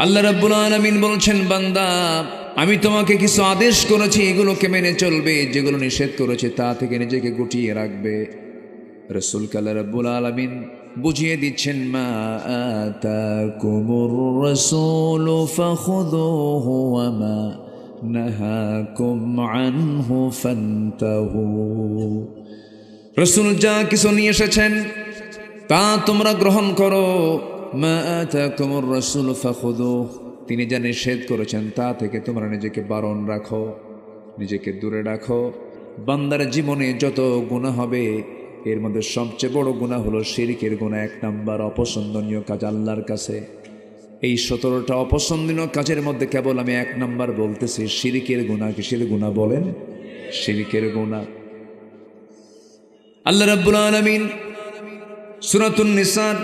আল্লাহ রাব্বুল আলামিন বলছেন, বান্দা আমি তোমাকে কিছু আদেশ করেছি, এগুলোকে মেনে চলবে, যেগুলো নিষেধ করেছে তা থেকে নিজেকে গুটিয়ে রাখবে। রাসূলকে আল্লাহ রাব্বুল আলামিন বুঝিয়ে দিচ্ছেন, মা আতাকুমুর রাসূলু ফাখুযুহু ওয়া মা নাহাকুম আনহু ফান্তাহু। রাসূল যা কিছু নিয়ে এসেছেন তা তোমরা গ্রহণ করো। মা আতাকুমুর রাসূলু ফাখুযুহু, তিনি যা নিষেধ করেছেন তা থেকে তোমরা নিজেকে বারণ রাখো, নিজেকে দূরে রাখো। বান্দার জীবনে যত গুনাহ হবে এর মধ্যে সবচেয়ে বড় গুনাহ হলো শিরকের গুনাহ, 1 নাম্বার অপছন্দনীয় কাজ আল্লাহর কাছে। এই 17টা অপছন্দনীয় কাজের মধ্যে কেবল আমি 1 নাম্বার বলতেছি, শিরকের গুনাহ। কিসের গুনাহ বলেন? শিরকের গুনাহ। আল্লাহ রাব্বুল আলামিন সূরাতুন নিসার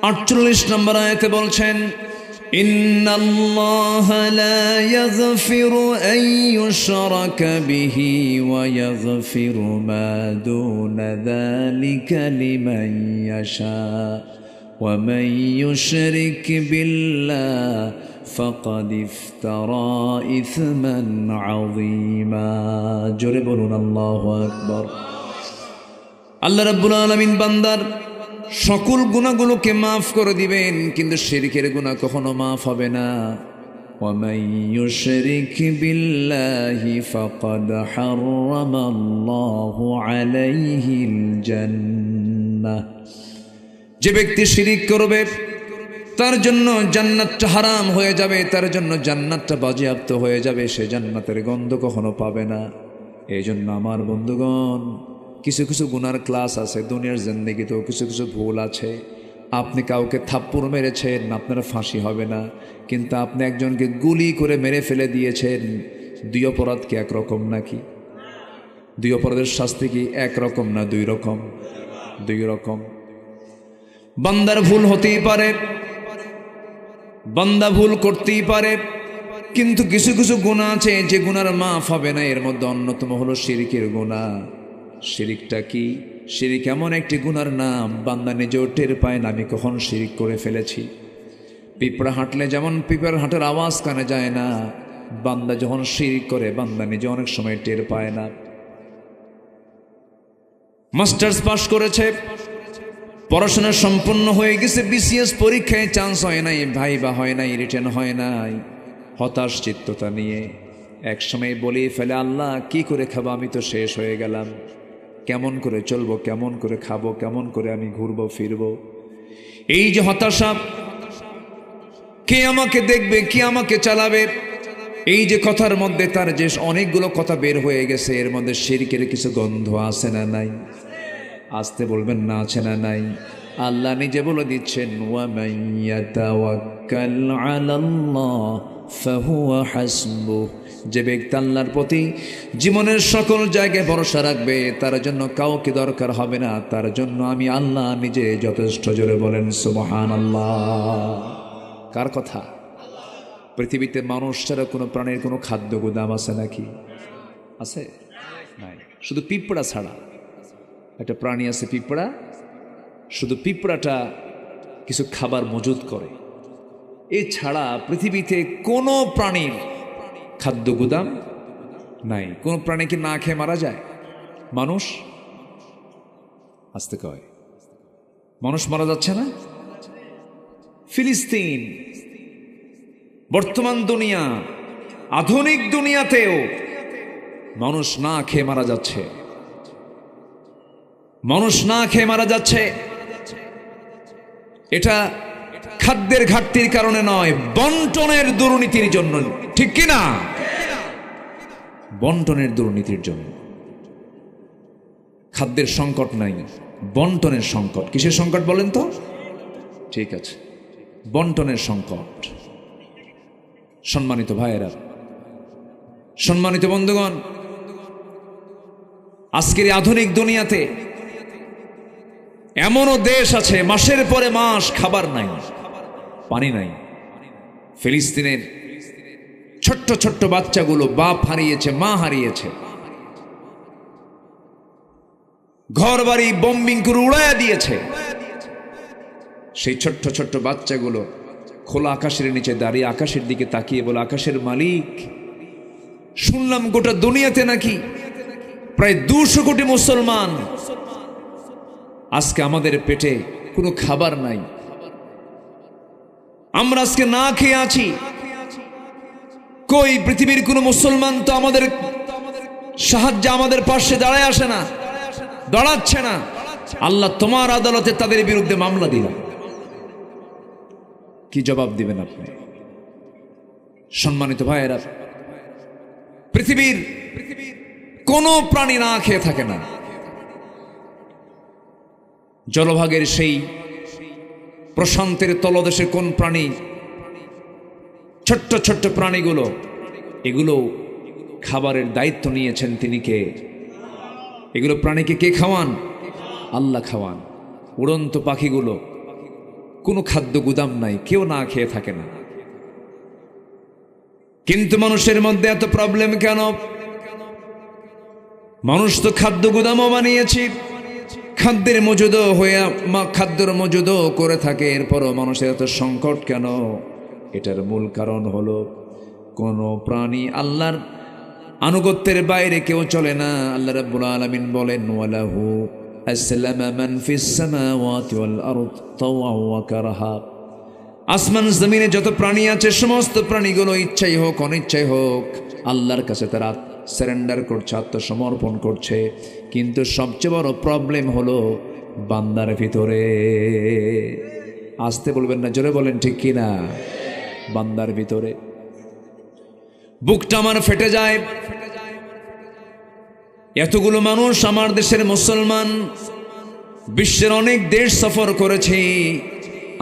48 নম্বর আয়াতে বলছেন, ইন্নাল্লাহা লা ইয়াগফিরু আন ইউশরাকা বিহি ওয়া ইয়াগফিরু মা দুনা যালিকা লিমান ইয়াশা ওয়া মান ইউশরিক বিল্লাহি ফাকাদ ইফতারা ইসমান আযীমা। জোরে বলুন আল্লাহু আকবার। আল্লাহ রাব্বুল আলামিন বান্দার সকল গুনাহগুলোকে মাফ করে দিবেন, কিন্তু শিরকের গুনাহ কখনো মাফ হবে না। ওয়া মান ইউশরিক বিল্লাহি ফাকাদ হারামাল্লাহু আলাইহিল জান্নাহ। যে ব্যক্তি শিরক করবে তার জন্য জান্নাতটা হারাম হয়ে যাবে, তার জন্য জান্নাতটা বাজেয়াপ্ত হয়ে যাবে, সে জান্নাতের গন্ধ কখনো পাবে না। এই জন্য আমার বন্ধুগণ, কিছু কিছু গুনার ক্লাস আছে, দুনিয়ার জিন্দেগিতেও কিছু কিছু ভুল আছে। আপনি কাউকে থাপ্পড় মেরেছেন, আপনার ফাঁসি হবে না, কিন্তু আপনি একজনকে গুলি করে মেরে ফেলে দিয়েছেন। 2 অপরাধ কি একরকম নাকি? 2 অপরাধের শাস্তি কি একরকম না 2 রকম? 2 রকম। বান্দার ভুল হতেই পারে, বান্দা ভুল করতেই পারে, কিন্তু কিছু কিছু গুনাহ আছে যে গুনার মাফ হবে না। এর মধ্যে অন্যতম হলো শিরকের গুনাহ। শিরিকটা কি? শিরিক এমন একটি গুনার নাম, বান্দা নিজেও টের পায় না আমি কখন শিরিক করে ফেলেছি। পিঁপড়া হাঁটলে যেমন পিঁপড়ার হাঁটার আওয়াজ কানে যায় না, বান্দা যখন শিরিক করে বান্দা নিজে অনেক সময় টের পায় না। মাস্টার্স পাস করেছে, পড়াশোনা সম্পূর্ণ হয়ে গেছে, বিসিএস পরীক্ষায় চান্স হয় নাই, ভাইবা হয় নাই, রিটেন হয় নাই, হতাশ চিত্ততা নিয়ে এক সময় বলেই ফেলে, আল্লাহ কি করে খাবো, আমি তো শেষ হয়ে গেলাম, কেমন করে চলবো, কেমন করে খাবো, কেমন করে আমি ঘুরবো ফিরবো। এই যে হতাশা, কে আমাকে দেখবে, কে আমাকে চালাবে, এই যে কথার মধ্যে তার যে অনেকগুলো কথা বের হয়ে গেছে, এর মধ্যে শিরকের কিছু গন্ধ আছে না নাই? আসতে বলবেন না, আছে না নাই? আল্লাহ নিজে বলে দিচ্ছেন, ওয়া মান ইয়াতাওয়াক্কাল আলাল্লাহ ফাহুয়া হাসবুহ। যে ব্যক্তি আল্লাহর প্রতি জীবনের সকল জায়গায় ভরসা রাখবে তার জন্য কাউকে দরকার হবে না, তার জন্য আমি আল্লাহ নিজে যথেষ্ট। জোরে বলেন সুবহানাল্লাহ। কার কথা? পৃথিবীতে মানুষ ছাড়া কোনো প্রাণীর কোনো খাদ্য গুদাম আছে নাকি? আছে? নাই। শুধু পিঁপড়া ছাড়া একটা প্রাণী আছে, পিঁপড়া। শুধু পিঁপড়াটা কিছু খাবার মজুদ করে, এছাড়া পৃথিবীতে কোনো প্রাণীর খাদ্য গুদাম নাই। কোন প্রাণী কি না খেয়ে মারা যায়? মানুষ আসতে কয়, মানুষ মারা যাচ্ছে না? ফিলিস্তিন, বর্তমান দুনিয়া, আধুনিক দুনিয়াতেও মানুষ না খেয়ে মারা যাচ্ছে, মানুষ না খেয়ে মারা যাচ্ছে। এটা খাদ্যের ঘাটতির কারণে নয়, বন্টনের দুর্নীতির জন্য। ঠিক কি না? বন্টনের দুর্নীতির জন্য। খাদ্যের সংকট নাই, বন্টনের সংকট। কিসের সংকট বলেন তো? ঠিক আছে, বন্টনের সংকট। সম্মানিত ভাইয়েরা, সম্মানিত বন্ধুগণ, আজকের আধুনিক দুনিয়াতে এমনও দেশ আছে মাসের পরে মাস খাবার নাই, পানি নাই। ফিলিস্তিনের ছোট্ট ছোট্ট বাচ্চাগুলো বাপ হারিয়েছে, মা হারিয়েছে, ঘর বাড়ি বোম্বিং করে উড়াইয়া দিয়েছে। সেই ছোট্ট ছোট্ট বাচ্চাগুলো খোলা আকাশের নিচে দাঁড়িয়ে আকাশের দিকে তাকিয়ে বলে, আকাশের মালিক, শুনলাম গোটা দুনিয়াতে নাকি প্রায় 200 কোটি মুসলমান, আজকে আমাদের পেটে কোনো খাবার নাই, আমরা আজকে না খেয়ে আছি। কই পৃথিবীর কোনো মুসলমান তো আমাদের সাহায্যে আমাদের পাশে দাঁড়ায় আসে না, দাঁড়াচ্ছে না। আল্লাহ তোমার আদালতে তাদের বিরুদ্ধে মামলা দিলাম, কি জবাব দিবেন আপনি? সম্মানিত ভাইয়েরা, পৃথিবীর কোন প্রাণী না খেয়ে থাকে না। জলভাগের সেই প্রশান্তের তলদেশে কোন প্রাণী, ছোট্ট ছোট্ট প্রাণীগুলো, এগুলো খাবারের দায়িত্ব নিয়েছেন তিনি কে? এগুলো প্রাণীকে কে খাওয়ান? আল্লাহ খাওয়ান। উড়ন্ত পাখিগুলো, কোনো খাদ্য গুদাম নাই, কেউ না খেয়ে থাকে না। কিন্তু মানুষের মধ্যে এত প্রবলেম কেন? মানুষ তো খাদ্য গুদামও বানিয়েছি, খাদ্যের মজুদও খাদ্যের মজুদও করে থাকে, এরপরও মানুষের এত সংকট কেন? এটার মূল কারণ হলো কোন প্রাণী আল্লাহর আনুগত্যের বাইরে কেউ চলে না। আল্লাহ রাব্বুল আলামিন বলেন, ওয়ালাহু আসলামা মান ফিস সামাওয়াতি ওয়াল আরদ তাওআন ওয়া কারহা। আসমান জমিনে যত প্রাণী আছে সমস্ত প্রাণীগুলো ইচ্ছাই হোক অনিচ্ছাই হোক আল্লাহর কাছে তারা সারেন্ডার করছে, আত্মসমর্পণ করছে। কিন্তু সবচেয়ে বড় প্রবলেম হলো বান্দার ভিতরে। আসতে বলবেন না, জোরে বলেন ঠিক কিনা? বান্দার ভিতরে বুকটা আমার ফেটে যায়। এতগুলো মানুষ, আমার দেশের মুসলমান, বিশ্বের অনেক দেশ সফর করেছে।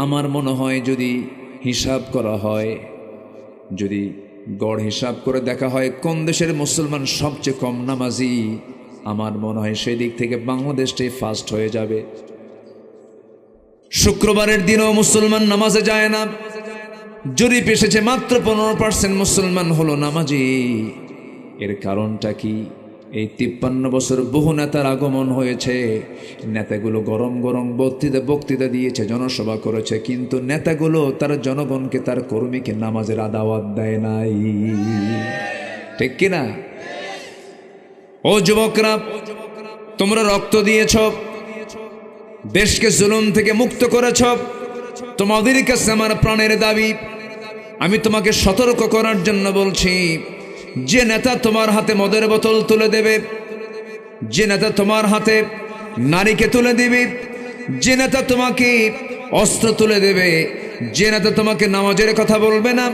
আমার মনে হয় যদি হিসাব করা হয়, যদি গড় হিসাব করে দেখা হয় কোন দেশের মুসলমান সবচেয়ে কম নামাজি, আমার মনে হয় সেই দিক থেকে বাংলাদেশটাই ফার্স্ট হয়ে যাবে। শুক্রবারের দিনও মুসলমান নামাজে যায় না। জরিপ এসেছে মাত্র 15% মুসলমান হলো নামাজি। এর কারণটা কি? এই 53 বছর বহু নেতার আগমন হয়েছে। নেতাগুলো গরম গরম বক্তৃতা দিয়েছে, জনসভা করেছে, কিন্তু নেতাগুলো তার জনগণকে, তার কর্মীকে নামাজের দাওয়াত দেয় নাই। ঠিক কিনা? ও যুবকরা, তোমরা রক্ত দিয়েছ, দেশকে জুলুম থেকে মুক্ত করেছ, তোমাদের কাছে আমার প্রাণের দাবি, আমি তোমাকে সতর্ক করার জন্য বলছি, যে নেতা তোমার হাতে মদের বোতল তুলে দেবে, যে নেতা তোমার হাতে নারীকে তুলে দিবে, যে নেতা তোমাকে অস্ত্র তুলে দেবে, যে নেতা তোমাকে নামাজের কথা বলবে না,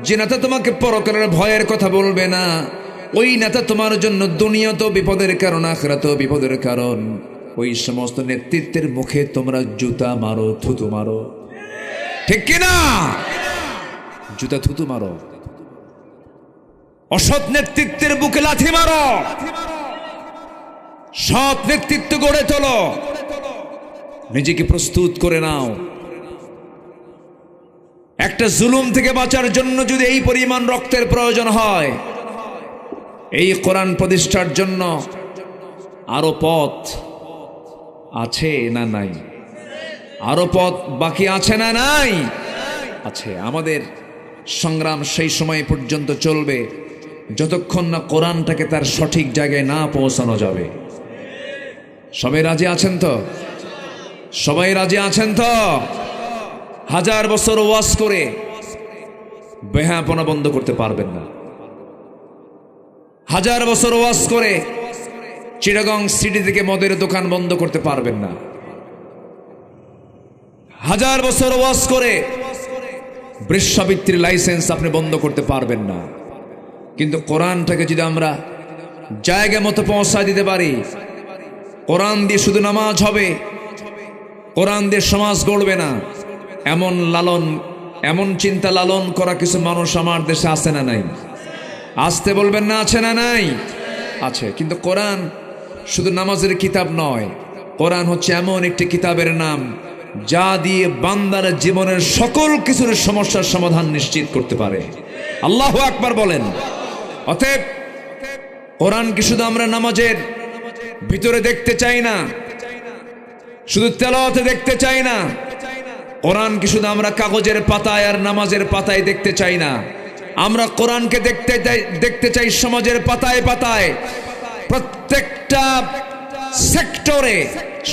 যে নেতা তোমাকে পরকালের ভয়ের কথা বলবে না, ওই নেতা তোমার জন্য দুনিয়াতেও বিপদের কারণ, আখিরাতেও বিপদের কারণ। ওই সমস্ত নেতৃত্বের মুখে তোমরা জুতা মারো, থুতু মারো। ঠিক কিনা? জুতা থুতু মারো। অসৎ নেতৃত্বের বুকে লাথি মারো, সৎ নেতৃত্ব গড়ে তোলো, নিজেকে প্রস্তুত করে নাও। একটা জুলুম থেকে বাঁচার জন্য যদি এই পরিমাণ রক্তের প্রয়োজন হয়, এই কোরআন প্রতিষ্ঠার জন্য আরো পথ আছে না নাই? আরো পথ বাকি আছে না নাই? আছে। আমাদের সংগ্রাম সেই সময় পর্যন্ত চলবে যতক্ষণ না কোরআনটাকে তার সঠিক জায়গায় না পৌঁছানো যাবে। সবাই রাজি আছেন তো? সবাই রাজি আছেন তো? 1000 বছর ওয়াজ করে বেহাপনা বন্ধ করতে পারবেন না। 1000 বছর ওয়াজ করে চিটাগং সিটি থেকে মদের দোকান বন্ধ করতে পারবেন না। 1000 বছর ওয়াজ করে বৃক্ষাবৃত্তির লাইসেন্স আপনি বন্ধ করতে পারবেন না। কিন্তু কোরআনটাকে যদি আমরা জায়গা মতো পৌঁছায় দিতে পারি, কোরআন দিয়ে শুধু নামাজ হবে, কোরআন দিয়ে সমাজ গড়বে না, এমন চিন্তা লালন করা কিছু মানুষ আমার দেশে আছে না নাই? আসতে বলবেন না, আছে না নাই? আছে। কিন্তু কোরআন শুধু নামাজের কিতাব নয়, কোরআন হচ্ছে এমন একটি কিতাবের নাম যা দিয়ে বান্দার জীবনের সকল কিছুর সমস্যার সমাধান নিশ্চিত করতে পারে। আল্লাহু আকবার বলেন। অতএব কোরআনকে শুধু আমরা নামাজের ভিতরে দেখতে চাই না, শুধু তেলাওয়াতে দেখতে চাই না, কোরআনকে শুধু আমরা কাগজের পাতায় আর নামাজের পাতায় দেখতে চাই না, আমরা কোরআনকে দেখতে চাই সমাজের পাতায় পাতায়, প্রত্যেকটা সেক্টরে,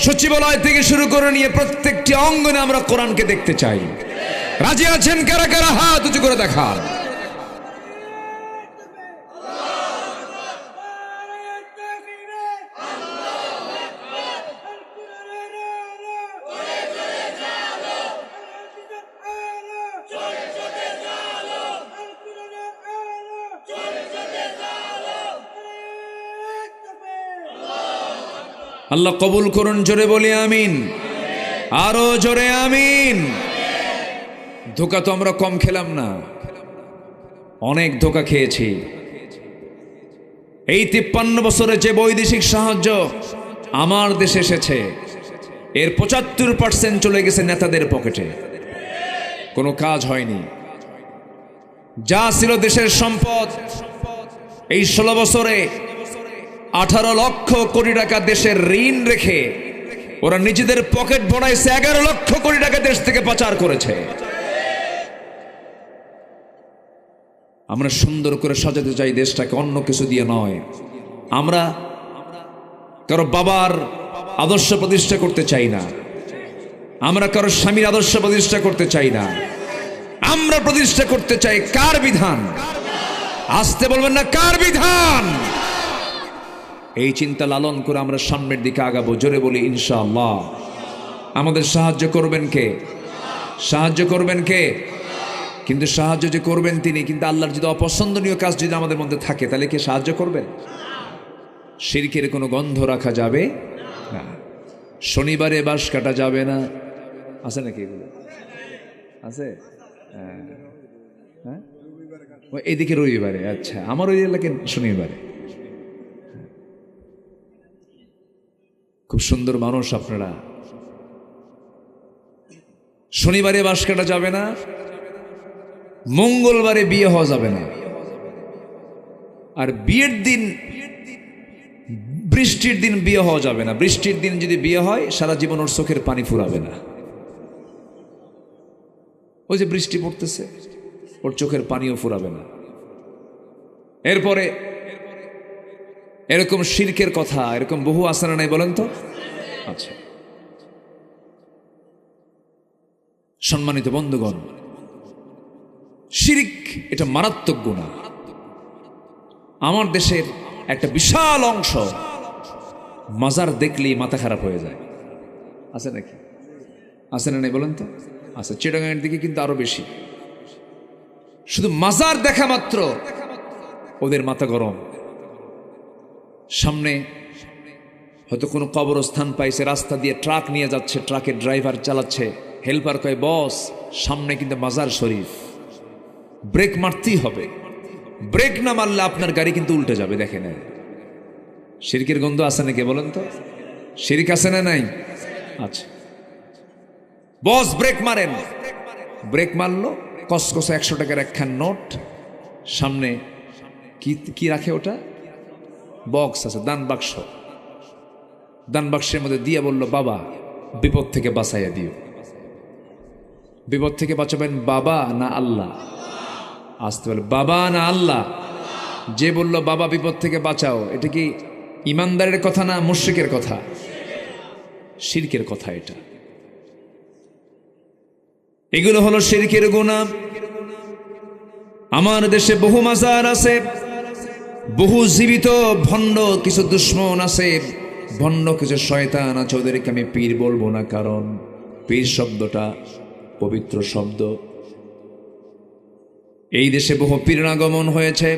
সচিবালয় থেকে শুরু করে নিয়ে প্রত্যেকটি অঙ্গনে আমরা কোরআনকে দেখতে চাই। রাজি আছেন কারা কারা? হাত উঁচু করে দেখান। আল্লাহ কবুল করুন, জোরে বলি আমিন, আরো জোরে আমিন। ধোঁকা তো আমরা কম খেলাম না, অনেক ধোঁকা খেয়েছি। এই 53 বছরে যে বৈদেশিক সাহায্য আমার দেশে এসেছে, এর 75% চলে গেছে নেতাদের পকেটে, কোনো কাজ হয়নি। যা ছিল দেশের সম্পদ, এই 16 বছরে 18 লক্ষ কোটি টাকা দেশের ঋণ রেখে ওরা নিজেদের পকেট ভরাইছে, 11 লক্ষ কোটি টাকা দেশ থেকে পাচার করেছে। আমরা সুন্দর করে সাজাতে চাই দেশটাকে, অন্য কিছু দিয়ে নয়। আমরা কারো বাবার আদর্শ প্রতিষ্ঠা করতে চাই না, আমরা কারো স্বামীর আদর্শ প্রতিষ্ঠা করতে চাই না, আমরা প্রতিষ্ঠা করতে চাই কার বিধান? আসতে বলবেন না, কার বিধান? এই চিন্তা লালন করে আমরা সামনের দিকে আগাবো, জোরে বলি ইনশাআল্লাহ। আমাদের সাহায্য করবেন কে? সাহায্য করবেন কে? কিন্তু সাহায্য যে করবেন তিনি, কিন্তু আল্লাহর যদি অপছন্দনীয় কাজ যদি আমাদের মধ্যে থাকে, তাহলে কে সাহায্য করবেন? শিরকের কোনো গন্ধ রাখা যাবে না, শনিবারে বাঁশ কাটা যাবে না। আছে নাকি এগুলো? আছে? হ্যাঁ, এইদিকে রবিবারে। আচ্ছা, আমার ওই এলাকায় শনিবারে। খুব সুন্দর মানুষ আপনারা। শনিবারে বাঁশ কাটা যাবে না, মঙ্গলবারে বিয়ে হওয়া যাবে না, আর বিয়ের দিন, বৃষ্টির দিন বিয়ে হওয়া যাবে না। বৃষ্টির দিন যদি বিয়ে হয়, সারা জীবন ওর চোখের পানি ফুরাবে না। ওই যে বৃষ্টি পড়তেছে, ওর চোখের পানিও ফুরাবে না। এরপরে এরকম শিরকের কথা এরকম বহু আসানা নাই, বলেন তো? আচ্ছা, সম্মানিত বন্ধুগণ, শিরক এটা মারাত্মক গুনাহ। আমার দেশের একটা বিশাল অংশ মাজার দেখলেই মাথা খারাপ হয়ে যায়। আছে নাকি? আছে না নাই বলেন তো? আচ্ছা, চিটাগাংয়ের দিকে কিন্তু আরো বেশি। শুধু মাজার দেখা মাত্র ওদের মাথা গরম। সামনে হয়তো কোনো কবরস্থান পাইছে, রাস্তা দিয়ে ট্রাক নিয়ে যাচ্ছে, ট্রাকের ড্রাইভার চালাচ্ছে, হেল্পার কয় বস সামনে কিন্তু মাজার শরীফ, ব্রেক মারতেই হবে, ব্রেক না মারলে আপনার গাড়ি কিন্তু উল্টে যাবে। দেখে নেন, শিরকের গন্ধ আছে নাকি বলেন তো? শিরক আছে না নাই? আচ্ছা, বস ব্রেক মারেন, ব্রেক মারলো, কসকসে 100 টাকার একখান নোট, সামনে কি রাখে ওটা? বক্স আছে, দান বাক্স, দান বাক্সের মধ্যে দিয়ে বলল বাবা বিপদ থেকে বাঁচাইয়া দিও। বিপদ থেকে বাঁচাবেন বাবা না আল্লাহ? আসতে বলে বাবা না আল্লাহ? যে বলল বাবা বিপদ থেকে বাঁচাও, এটা কি ইমানদারের কথা না মুশরিকের কথা? শিরকের কথা এটা। এগুলো হলো শিরকের গুনাহ। আমার দেশে বহু মাজার আছে, বহু জীবিত ভণ্ড কিছু দুশ্মন আছে, ভণ্ড কিছু শয়তান আছে, ওদেরকে আমি পীর বলবো না, কারণ পীর শব্দটা পবিত্র শব্দ। এই দেশে বহু পীরের আগমন হয়েছে।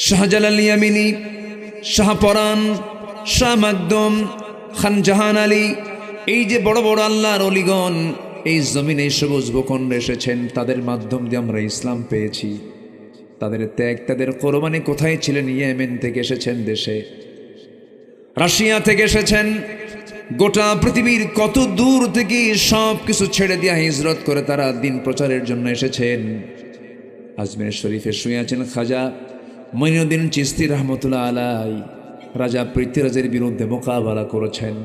শাহজালাল ইয়ামিনী, শাহপরান, শাহ মাকদুম, খান জাহান আলী, এই যে বড় বড় আল্লাহর অলিগণ এই জমিনে সবুজ ভূখণ্ডে এসেছেন, তাদের মাধ্যম দিয়ে আমরা ইসলাম পেয়েছি। তাদের ত্যাগ, তাদের কোরবানি কোথায় ছিলেন? ইয়েমেন থেকে এসেছেন দেশে, রাশিয়া থেকে এসেছেন, গোটা পৃথিবীর কত দূর থেকে সব কিছু ছেড়ে দিয়ে হিজরত করে তারা দিন প্রচারের জন্য এসেছেন। আজমির শরীফে শুয়ে আছেন খাজা মঈনুদ্দিন চিশতি রহমতুল্লাহ আলাই, রাজা পৃথ্বীরাজের বিরুদ্ধে মোকাবেলা করেছেন।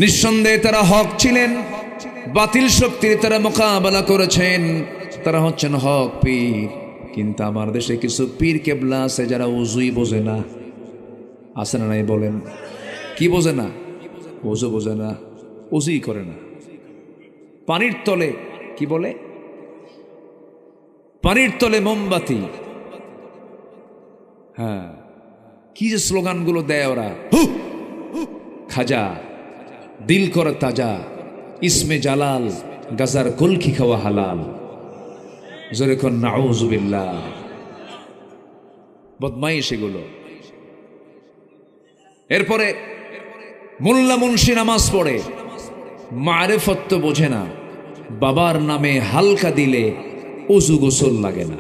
নিঃসন্দেহে তারা হক ছিলেন, বাতিল শক্তির তারা মোকাবেলা করেছেন, তারা হচ্ছেন হক পীর। কিন্তু আমার দেশে কিছু পীর কেবলা আছে যারা উজুই বোঝে না। আছে না নাই বলেন? কি বোঝে না? ওযু বোঝে না, উজুই করে না। পানির তলে কি বলে? পানির তলে মোমবাতি। হ্যাঁ, কি যে স্লোগানগুলো দেয় ওরা, খাজা দিল কর তাজা, ইসমে জালাল, গাজার কলকি খাওয়া হালাল। জোরে কোন নাউযুবিল্লাহ। বদমাইশ এগুলো। এরপরে মোল্লা মুন্সি নামাজ পড়ে, মারেফত তো বোঝে না, বাবার নামে হালকা দিলে ওযু গোসল লাগে না।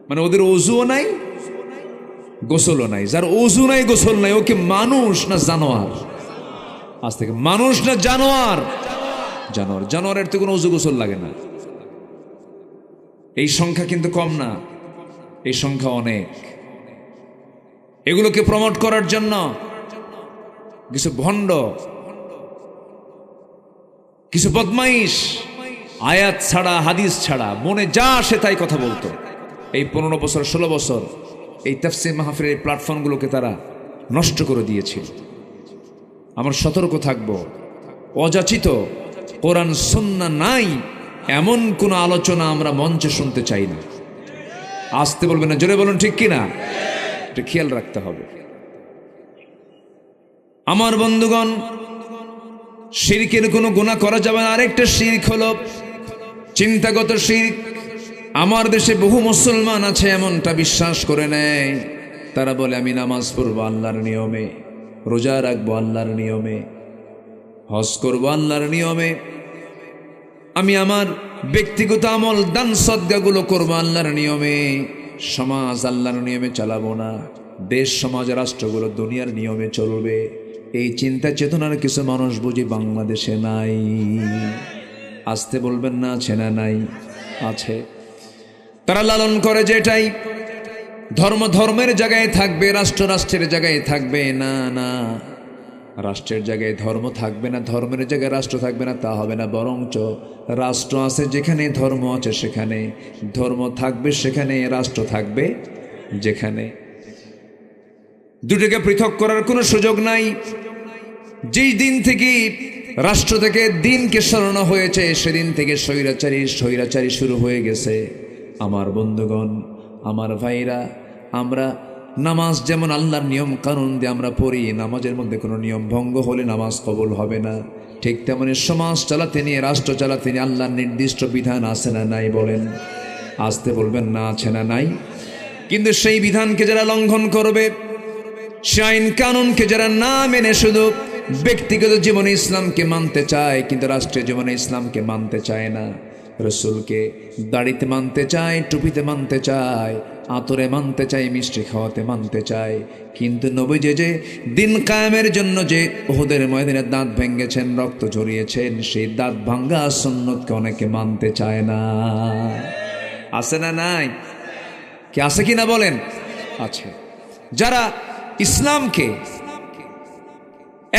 মানে ওদের ওযুও নাই, গোসলও নাই। যার ওযু নাই, গোসল নাই, ওকে মানুষ না জানোয়ার? আজ থেকে মানুষ না জানোয়ার? জানোয়ার। জানোয়ারের তো কোনো ওযু গোসল লাগে না। এই সংখ্যা কিন্তু কম না, এই সংখ্যা অনেক। এগুলোকে প্রমোট করার জন্য কিছু ভণ্ড, কিছু বদমাইশ আয়াত ছাড়া হাদিস ছাড়া মনে যা আসে তাই কথা বলতো। এই 15 বছর 16 বছর এই তাফসীর মাহফিলের এই প্ল্যাটফর্মগুলোকে তারা নষ্ট করে দিয়েছিল। আমরা সতর্ক থাকব, অযাচিত কোরআন সুন্নাহ নাই এমন কোন আলোচনা আমরা মঞ্চে শুনতে চাই না। আসতে বলবেন না, জোরে বলুন ঠিক কিনা? এটা খেয়াল রাখতে হবে। আমার বন্ধুগণ, শিরকের কোনো গুনাহ করা যাবে না। আরেকটা শিরক হলো চিন্তাগত শিরক। আমার দেশে বহু মুসলমান আছে এমনটা বিশ্বাস করে নেয়। তারা বলে আমি নামাজ পড়বো আল্লাহর নিয়মে, রোজা রাখবো আল্লাহর নিয়মে, হজ করবো আল্লাহর নিয়মে, আমি আমার ব্যক্তিগত আমল দান সদকাগুলো করবো আল্লাহর নিয়মে, সমাজ আল্লাহর নিয়মে চালাবো না, দেশ সমাজ রাষ্ট্রগুলো দুনিয়ার নিয়মে চলবে। এই চিন্তা চেতনার কিছু মানুষ বুঝি বাংলাদেশে নাই। আসতে বলবেন না, আছে না নাই? আছে। তারা লালন করে যেটাই ধর্ম ধর্মের জায়গায় থাকবে, রাষ্ট্র রাষ্ট্রের জায়গায় থাকবে। না না, রাষ্ট্রের জায়গায় ধর্ম থাকবে না, ধর্মের জায়গায় রাষ্ট্র থাকবে না, তা হবে না। বরঞ্চ রাষ্ট্র আছে যেখানে, ধর্ম আছে সেখানে, ধর্ম থাকবে সেখানে, রাষ্ট্র থাকবে যেখানে। দুটোকে পৃথক করার কোনো সুযোগ নাই। যেই দিন থেকে রাষ্ট্র থেকে দিনকে সরানো হয়েছে, সেদিন থেকে স্বৈরাচারী শুরু হয়ে গেছে। আমার বন্ধুগণ, আমার ভাইরা, আমরা নামাজ যেমন আল্লাহর নিয়ম কানুন দিয়ে আমরা পড়ি, নামাজের মধ্যে কোনো নিয়ম ভঙ্গ হলে নামাজ কবুল হবে না। ঠিক তেমনি সমাজ চালাতে নিয়ে, রাষ্ট্র চালাতে নিয়ে আল্লাহর নির্দিষ্ট বিধান আছে না নাই বলেন? আসতে বলবেন না, আছে না নাই? কিন্তু সেই বিধানকে যারা লঙ্ঘন করবে, সে আইন কানুনকে যারা না মেনে শুধু ব্যক্তিগত জীবনে ইসলামকে মানতে চায় কিন্তু রাষ্ট্রীয় জীবনে ইসলামকে মানতে চায় না, রসুলকে দাড়িতে মানতে চায়, টুপিতে মানতে চায়, আতরে মানতে চায়, মিষ্টি খাওয়াতে মানতে চায়, কিন্তু নবীজি যে দিন কায়েমের জন্য যে উহুদের ময়দানে দাঁত ভেঙেছেন, রক্ত ঝরিয়েছেন, সেই দাঁত ভাঙ্গা সুন্নতকে অনেকে মানতে চায় না। আছে না নাই? কি আছে কি না বলেন? আছে। যারা ইসলামকে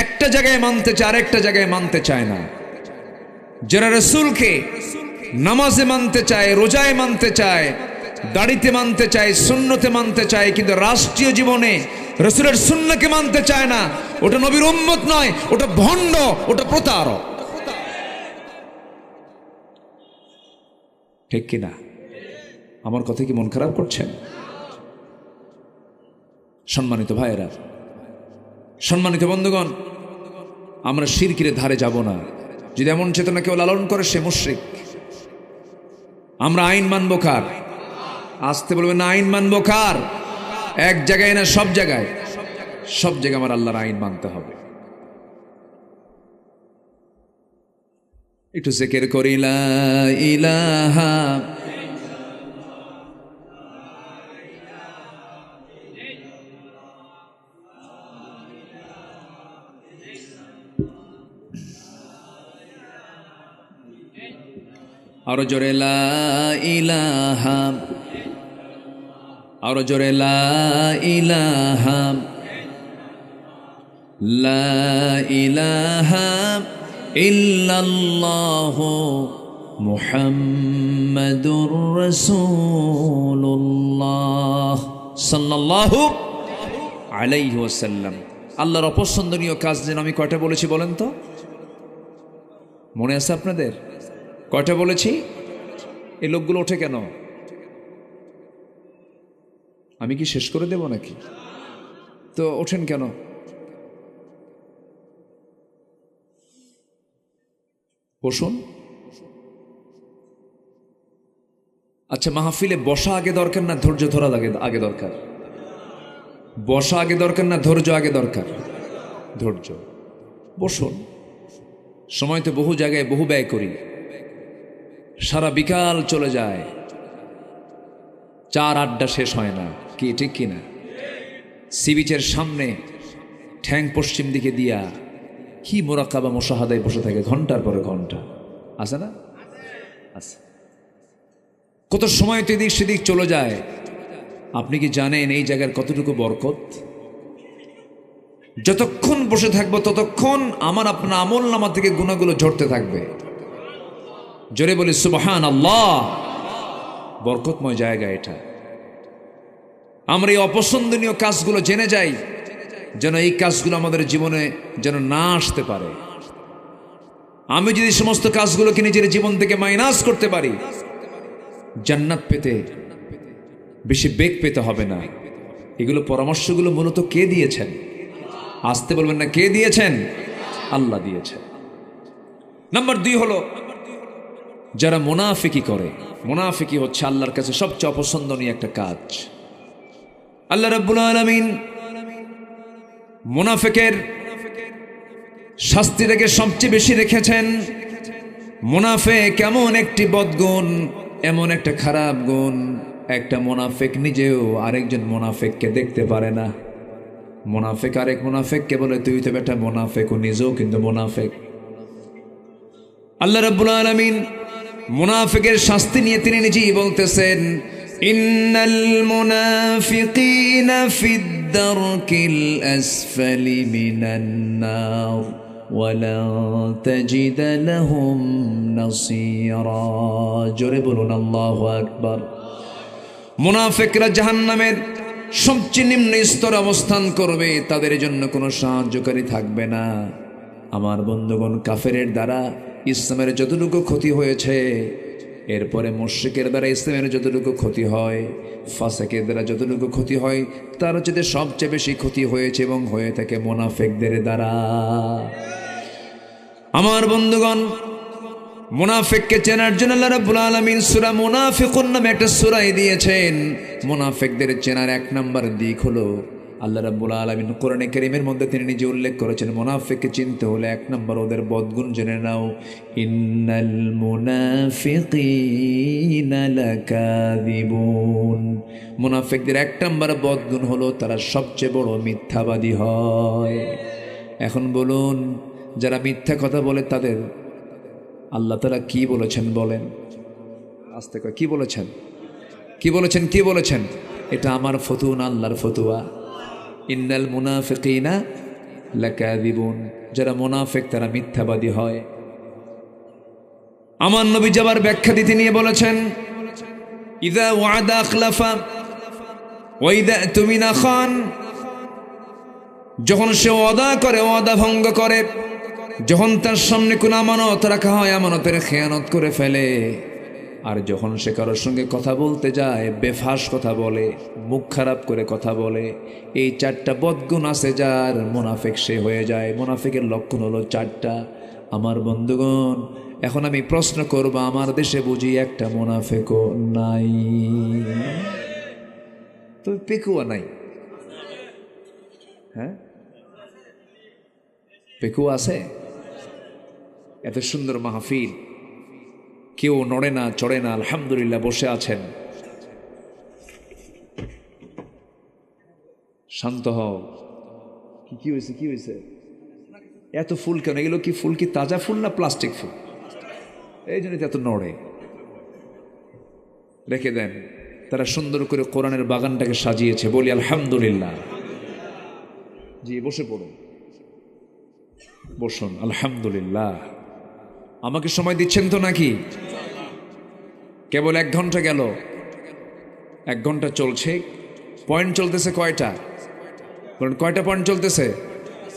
একটা জায়গায় মানতে চায়, আরেকটা জায়গায় মানতে চায় না, যারা রসুলকে নামাজে মানতে চায়, রোজায় মানতে চায়, দাড়িতে মানতে চায়, সুন্নতে মানতে চায়, কিন্তু রাষ্ট্রীয় জীবনে রসুলের সুন্নকে মানতে চায় না, ওটা নবীর উম্মত নয়, ওটা ভণ্ড, ওটা প্রতারক। ঠিক কিনা? আমার কথা কি মন খারাপ করছেন? সম্মানিত ভাইয়েরা, সম্মানিত বন্ধুগণ, আমরা শিরকের ধারে যাব না। যদি এমন চেতনা কেউ লালন করে, সে মুশরিক। আমরা আইন মানব কার? আসতে বলবেন না, আইন মানব কার? এক জায়গায় না, সব জায়গায়। সব জায়গায় আমার আল্লাহর আইন মানতে হবে। একটু জিকির করি, লা ইলাহা আরো জোরে, লা ইলাহা, আরো জোরে, লা ইলাহা, লা ইলাহা ইল্লাল্লাহু মুহাম্মাদুর রাসূলুল্লাহ সাল্লাল্লাহু আলাইহি ওয়াসাল্লাম। আল্লাহর অপছন্দনীয় কাজ যেন আমি কয়টা বলেছি বলেন তো? মনে আছে আপনাদের? কয়টা বলেছি? এই লোকগুলো ওঠে কেন? আমি কি শেষ করে দেব নাকি? তো ওঠেন কেন? বসুন। আচ্ছা, মাহফিলে বসা আগে দরকার না ধৈর্য ধরা আগে দরকার? বসা আগে দরকার না ধৈর্য আগে দরকার? ধৈর্য। বসুন। সময় তো বহু জায়গায় বহু ব্যয় করি, সারা বিকাল চলে যায়, চার আড্ডা শেষ হয় না, কি ঠিক কিনা? সি বিচের সামনে ঠ্যাং পশ্চিম দিকে দিয়া কি মোরাকাবা মুশাহাদায় বসে থাকে ঘন্টার পরে ঘন্টা, আছে না? আছে। কত সময় তো এদিক সেদিক চলে যায়। আপনি কি জানেন এই জায়গার কতটুকু বরকত? যতক্ষণ বসে থাকবো ততক্ষণ আমার আপনার আমল নামা থেকে গুনাহগুলো ঝরতে থাকবে। জোরে বলি সুবহানাল্লাহ। বরকতময় জায়গা এটা। আমরা এই অপছন্দনীয় কাজগুলো জেনে যাই, যেন এই কাজগুলো আমাদের জীবনে যেন না আসতে পারে। আমি যদি সমস্ত কাজগুলোকে নিজের জীবন থেকে মাইনাস করতে পারি, জান্নাত পেতে বেশি বেগ পেতে হবে না। এগুলো পরামর্শগুলো মূলত কে দিয়েছেন? আসতে বলবেন না, কে দিয়েছেন? আল্লাহ দিয়েছেন। নাম্বার 2 হলো যারা মুনাফিকি করে। মুনাফিকি হচ্ছে আল্লাহর কাছে সবচেয়ে অপছন্দনীয় একটা কাজ। আল্লাহ রাব্বুল আলামিন মুনাফিকের শাস্তিটাকে সবচেয়ে বেশি রেখেছেন। মুনাফিক এমন একটি বদগুণ, এমন একটা খারাপ গুণ, একটা মুনাফিক নিজেও আরেকজন মুনাফিককে দেখতে পারে না। মুনাফিক আরেক মুনাফিককে বলে তুই তো বেটা মুনাফিক, ও নিজেও কিন্তু মুনাফিক। আল্লাহ রাব্বুল আলামিন মুনাফিকের শাস্তি নিয়ে তিনি নিজেই বলতেছেন, ইন্নাল মুনাফিকিনা ফিদ দারকিল আসফালি মিনান নার ওয়ালা তাজিদ লাহুম নাসীরা। জোরে বলুন আল্লাহু আকবার। মুনাফিকরা জাহান্নামের সবচেয়ে নিম্ন স্তরে অবস্থান করবে, তাদের জন্য কোনো সাহায্যকারী থাকবে না। আমার বন্ধুগণ, কাফেরের দ্বারা ইসলামের যতটুকু ক্ষতি হয়েছে, এরপরে মুশরিকের দ্বারা ইসলামের যতটুকু ক্ষতি হয়, ফাসিকের দ্বারা যতটুকু ক্ষতি হয়, তার চেয়ে সবচেয়ে বেশি ক্ষতি হয়েছে এবং হয়ে থাকে মুনাফিকদের দ্বারা। আমার বন্ধুগণ, মুনাফিককে চেনার জন্য আল্লাহ রাব্বুল আলামিন সূরা মুনাফিকুন নামে একটা সূরা দিয়েছেন। মুনাফিকদের চেনার 1 নম্বর দিক হলো আল্লাহ রাব্বুল আলামিন কোরআনে কারীমের মধ্যে তিনি নিজে উল্লেখ করেছেন, মুনাফিককে চিনতে হলে 1 নম্বর ওদের বদগুণ জেনে নাও। ইন্নাল মুনাফিকিনা লাকাযিবুন। মুনাফিকদের 1 নম্বর বদগুণ হলো তারা সবচেয়ে বড় মিথ্যাবাদী হয়। এখন বলুন, যারা মিথ্যা কথা বলে তাদের আল্লাহ তাআলা কি বলেছেন বলেন? আস্তে করে কি বলেছেন? কি বলেছেন? কি বলেছেন? এটা আমার ফতুয়া না আল্লাহর ফতুয়া। ইন্নাল মুনাফিকিনা লাকাযিবুন। যারা মুনাফিক তারা মিথ্যাবাদী হয়। আমার নবী যাবার ব্যাখ্যা দিতে নিয়ে বলেছেন, ইযা ওয়াদা আখলাফা ওয়া ইযা তুমিনা খান। যখন সে ওয়াদা করে ওয়াদা ভঙ্গ করে, যখন তার সামনে কোনো আমানত রাখা হয় আমানতের খেয়ানত করে ফেলে, আর যখন সে কারোর সঙ্গে কথা বলতে যায় বেফাস কথা বলে, মুখ খারাপ করে কথা বলে, এই 4টা বদগুণ আছে যার, মুনাফিক সে হয়ে যায়। মুনাফিকের লক্ষণ হলো 4টা। আমার বন্ধুগণ, এখন আমি প্রশ্ন করব, আমার দেশে বুঝি একটা মুনাফিকও নাই? তো পেকুয়া নাই? হ্যাঁ, পেকুয়া আছে? এত সুন্দর মাহফিল, কেউ নড়ে না চড়ে না, আলহামদুলিল্লাহ বসে আছেন। শান্ত হও। কি হয়েছে? কি হয়েছে? এত ফুল কেন? এগুলো কি ফুল? কি তাজা ফুল না প্লাস্টিক ফুল? এই জন্য এত নড়ে। রেখে দেন। তারা সুন্দর করে কোরআনের বাগানটাকে সাজিয়েছে, বলি আলহামদুলিল্লাহ। জি, বসে পড়ুন, বসুন। আলহামদুলিল্লাহ। আমাকে সময় দিচ্ছেন তো নাকি? কেবল 1 ঘন্টা গেল, 1 ঘন্টা চলছে। পয়েন্ট চলতেছে কয়টা? বলেন কয়টা পয়েন্ট চলতেছে?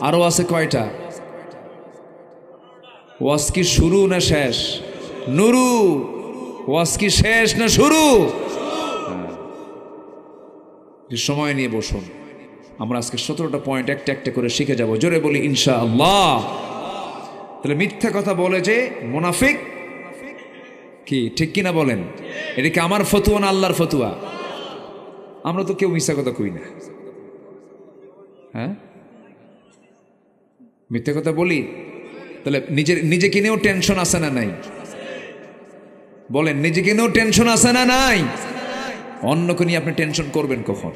আরো আছে কয়টা? ওয়াজ কি শুরু না শেষ? নুরু, ওয়াজ কি শেষ না শুরু? সময় নিয়ে বসুন। আমরা আজকে 17টা পয়েন্ট একটা একটা করে শিখে যাব। জোরে বলি ইনশাআল্লাহ। তাহলে মিথ্যা কথা বলে যে মুনাফিক, কি ঠিক কিনা বলেন? এটা কি আমার ফতুয়া না আল্লাহর ফতুয়া? আমরা তো কেউ মিথ্যা কথা কই না। হ্যাঁ, মিথ্যা কথা বলি। তাহলে নিজেকে নিয়েও টেনশন আছে না নাই? বলেন, নিজেকে নিয়েও টেনশন আছে না নাই? অন্যকে নিয়ে আপনি টেনশন করবেন কখন?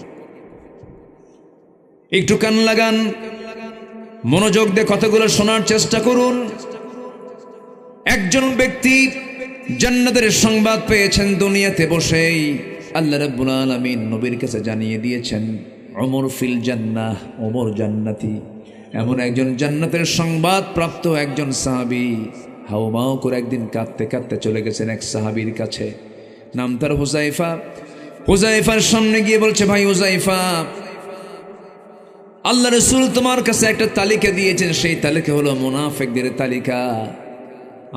একটু কান লাগান, মনোযোগ দিয়ে কথাগুলো শোনার চেষ্টা করুন। একজন ব্যক্তি জান্নাতের সংবাদ পেয়েছেন দুনিয়াতে বসেই। আল্লাহ রাব্বুল আলামিন নবীর কাছে জানিয়ে দিয়েছেন, ওমর ফিল জান্নাহ, ওমর জান্নাতি। এমন একজন জান্নাতের সংবাদ প্রাপ্ত একজন সাহাবী হাউমাউ করে একদিন কাঁদতে কাঁদতে চলে গেছেন এক সাহাবীর কাছে, নাম তার হুযায়ফা। হুযায়ফার সামনে গিয়ে বলছে, ভাই হুযায়ফা, আল্লাহ রাসূল তোমার কাছে একটা তালিকা দিয়েছেন, সেই তালিকা হলো মুনাফিকদের তালিকা।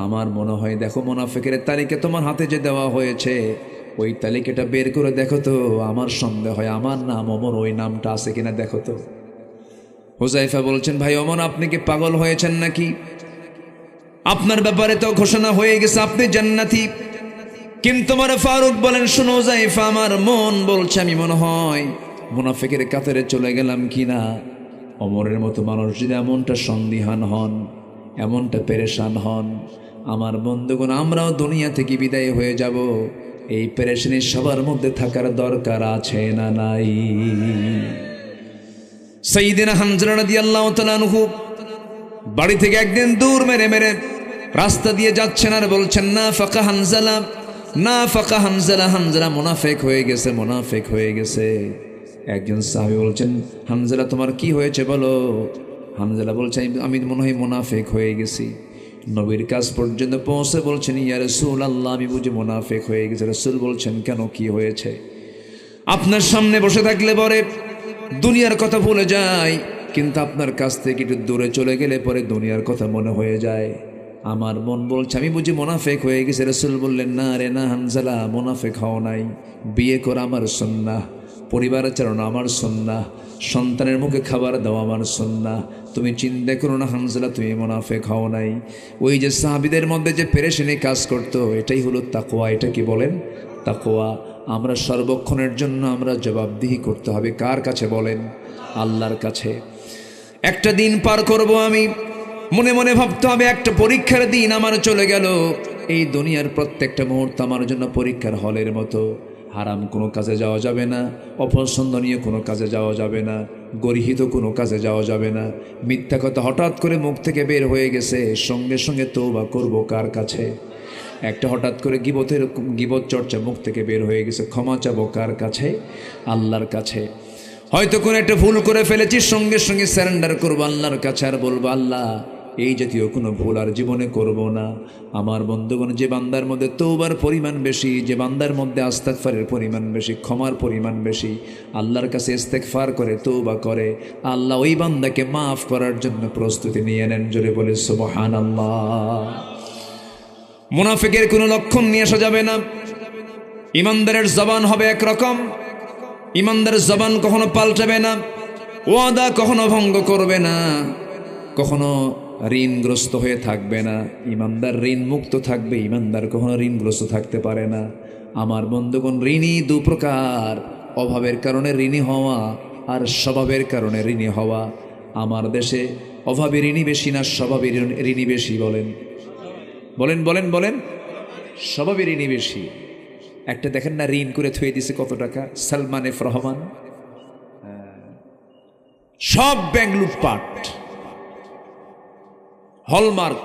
আমার মনে হয় দেখো, মুনাফিকের তালিকা তোমার হাতে যে দেওয়া হয়েছে, ওই তালিকাটা বের করে দেখো তো। আমার সন্দেহ হয় আমার নাম ওমর, ওই নামটা আছে কিনা দেখো তো। হুযায়ফা বলছেন, ভাই ওমর, আপনি কি পাগল হয়েছেন নাকি? আপনার ব্যাপারে তো ঘোষণা হয়ে গেছে আপনি জান্নাতি। কিন্তু আমার ফারুক বলেন, শোনো হুযায়ফা, আমার মন বলছে আমি মনে হয় মুনাফিকের কাতারে চলে গেলাম কিনা। ওমরের মতো মানুষ যদি এমনটা সন্দিহান হন, এমনটা পেরেশান হন, আমার বন্ধুগণ আমরাও দুনিয়া থেকে বিদায় হয়ে যাব। এই পেরেশানি সবার মধ্যে থাকার দরকার আছে না নাই? সাইয়্যিদিনা হামজা রাদিয়াল্লাহু তাআলা আনহু বাড়ি থেকে একদিন দূর মেরে মেরে রাস্তা দিয়ে যাচ্ছেন আর বলছেন, না ফাকা হানজালা, না ফাকা হানজালা, হানজালা মুনাফিক হয়ে গেছে, মুনাফিক হয়ে গেছে। একজন সাহাবী বলছেন, হানজালা তোমার কি হয়েছে বলো? হানজালা বলছে, আমি মনে হয় মুনাফিক হয়ে গেছি। নবীর কাছ পর্যন্ত পৌঁছে বলছেন, ইয়া রাসূলুল্লাহ, আমি বুঝি মুনাফিক হয়ে গেছি। রাসূল বলছেন, কেন, কি হয়েছে? আপনার সামনে বসে থাকলে পরে দুনিয়ার কথা ভুলে যায়, কিন্তু আপনার কাছ থেকে একটু দূরে চলে গেলে পরে দুনিয়ার কথা মনে হয়ে যায়। আমার মন বলছে আমি বুঝি মুনাফিক হয়ে গেছি। রাসূল বললেন, না রে না হানজালা, মুনাফিক হও নাই। বিয়ে করা আমার সুন্নাহ, পরিবার চালানো আমার সুন্নাহ, সন্তানের মুখে খাবার দেওয়া আমার সুন্নাহ। তুমি চিন্তা করো না হানজালা, তুমি মুনাফিক হও নাই। ওই যে সাহাবীদের মধ্যে যে পেরেশানি কাজ করতো, এটাই হলো তাকওয়া। এটা কি বলেন? তাকওয়া। আমরা সর্বক্ষণের জন্য আমরা জবাবদিহি করতে হবে কার কাছে বলেন? আল্লাহর কাছে। একটা দিন পার করব আমি, মনে মনে ভাবতে হবে একটা পরীক্ষার দিন আমার চলে গেল। এই দুনিয়ার প্রত্যেকটা মুহূর্ত আমার জন্য পরীক্ষার হলের মতো। হারাম কোনো কাজে যাওয়া যাবে না, অপছন্দনীয় কোনো কাজে যাওয়া যাবে না, গর্হিত কোনো কাজে যাওয়া যাবে না। মিথ্যা কথা হঠাৎ করে মুখ থেকে বের হয়ে গেছে, সঙ্গে সঙ্গে তওবা করব কার কাছে? একটা হঠাৎ করে গীবত চর্চা মুখ থেকে বের হয়ে গেছে, ক্ষমা চাবো কার কাছে? আল্লাহর কাছে। হয়তো কোনো একটা ভুল করে ফেলেছি, সঙ্গে সঙ্গে স্যারেন্ডার করবো আল্লাহর কাছে আর বলবো, আল্লাহ এই জাতীয় কোনো ভুল আর জীবনে করব না। আমার বন্ধুগণ, যে বান্দার মধ্যে তওবার পরিমাণ বেশি, যে বান্দার মধ্যে ইস্তেগফারের পরিমাণ বেশি, ক্ষমার পরিমাণ বেশি, আল্লাহর কাছে ইস্তেগফার করে, তওবা করে, আল্লাহ ওই বান্দাকে মাফ করার জন্য প্রস্তুতি নিয়ে নেন। জোরে বলে সুবহানাল্লাহ। মুনাফিকের কোনো লক্ষণ নিয়ে আসা যাবে না। ইমানদারের জবান হবে একরকম, ইমানদারের জবান কখনো পাল্টাবে না, ওয়াদা কখনো ভঙ্গ করবে না, কখনো ঋণগ্রস্ত হয়ে থাকবে না। ইমানদার ঋণ মুক্ত থাকবে, ইমানদার কখনো ঋণগ্রস্ত থাকতে পারে না। আমার বন্ধুগণ, ঋণী দু প্রকার, অভাবের কারণে ঋণী হওয়া আর স্বভাবের কারণে ঋণী হওয়া। আমার দেশে অভাবে ঋণী বেশি না স্বভাবে ঋণী বেশি? বলেন বলেন বলেন বলেন। স্বভাবে ঋণী বেশি। একটা দেখেন না, ঋণ করে থুয়ে দিছে কত টাকা, সালমান এফ রহমান। সব ব্যাংক লুটপাট, হলমার্ক,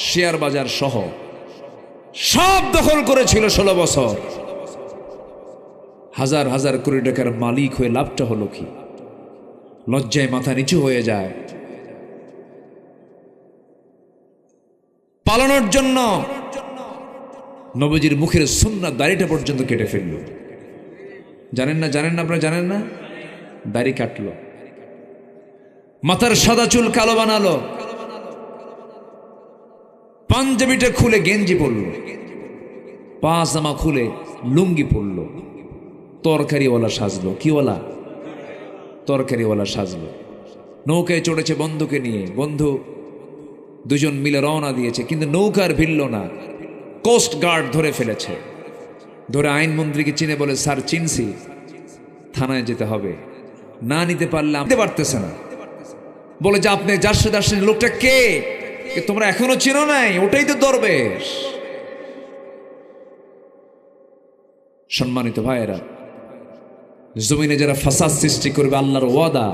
শেয়ার বাজার সহ সব দখল করেছিল 16 বছর। হাজার হাজার কোটি টাকার মালিক হয়ে লাভটা হলো কি? লজ্জায় মাথা নিচু হয়ে যায়। পালানোর জন্য নবীজির মুখের সুন্নাত দাড়িটা পর্যন্ত কেটে ফেলল। জানেন না আপনারা জানেন না? দাড়ি কাটলো, মাথার সাদা চুল কালো বানালো, পাঞ্জাবিটা খুলে গেঞ্জি পরলো, পাজামা খুলে লুঙ্গি পরলো, তরকারিওয়ালা সাজলো। কিওয়ালা? তরকারিওয়ালা সাজলো। নৌকায় চড়েছে বন্ধুকে নিয়ে, বন্ধু দুজন মিলে রওনা দিয়েছে, কিন্তু নৌকার ভিড়ল না। কোস্ট গার্ড ধরে ফেলেছে, ধরে আইনমন্ত্রীকে চিনে বলে, স্যার চিনছি, থানায় যেতে হবে, না নিতে পারলে নিতে পারতেছে না। বলে যে আপনি যার সাথে আসছেন লোকটা কে? তোমরা এখনো চিনো নাই? ওটাই তো দরবেশ। সম্মানিত ভাইয়েরা, জমিনে যারা ফাসাদ সৃষ্টি করবে, আল্লাহর ওয়াদা,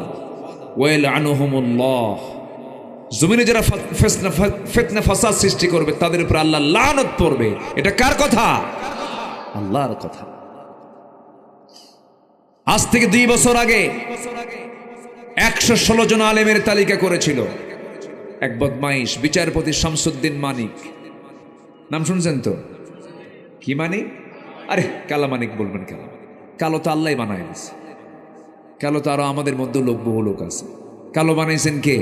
ওয়াইলআনুহুমুল্লাহ, জমিনে যারা ফিতনা ফাসাদ সৃষ্টি করবে তাদের উপর আল্লাহ লানত পড়বে। এটা কার কথা? আল্লাহর কথা। আজ থেকে 2 বছর আগে 116 জন আলেমের তালিকা করেছিল এক বদমাইশ বিচারপতি শামসুদ্দিন মানিক। নাম শুনছেন তো? কি মানিক? আরে কালা মানিক বলবেন কেন? কালো তো আল্লাহ বানায় দিয়েছে। কালো তো আরো আমাদের মধ্যে বহু লোক আছে। কালো বানাইছেন কে?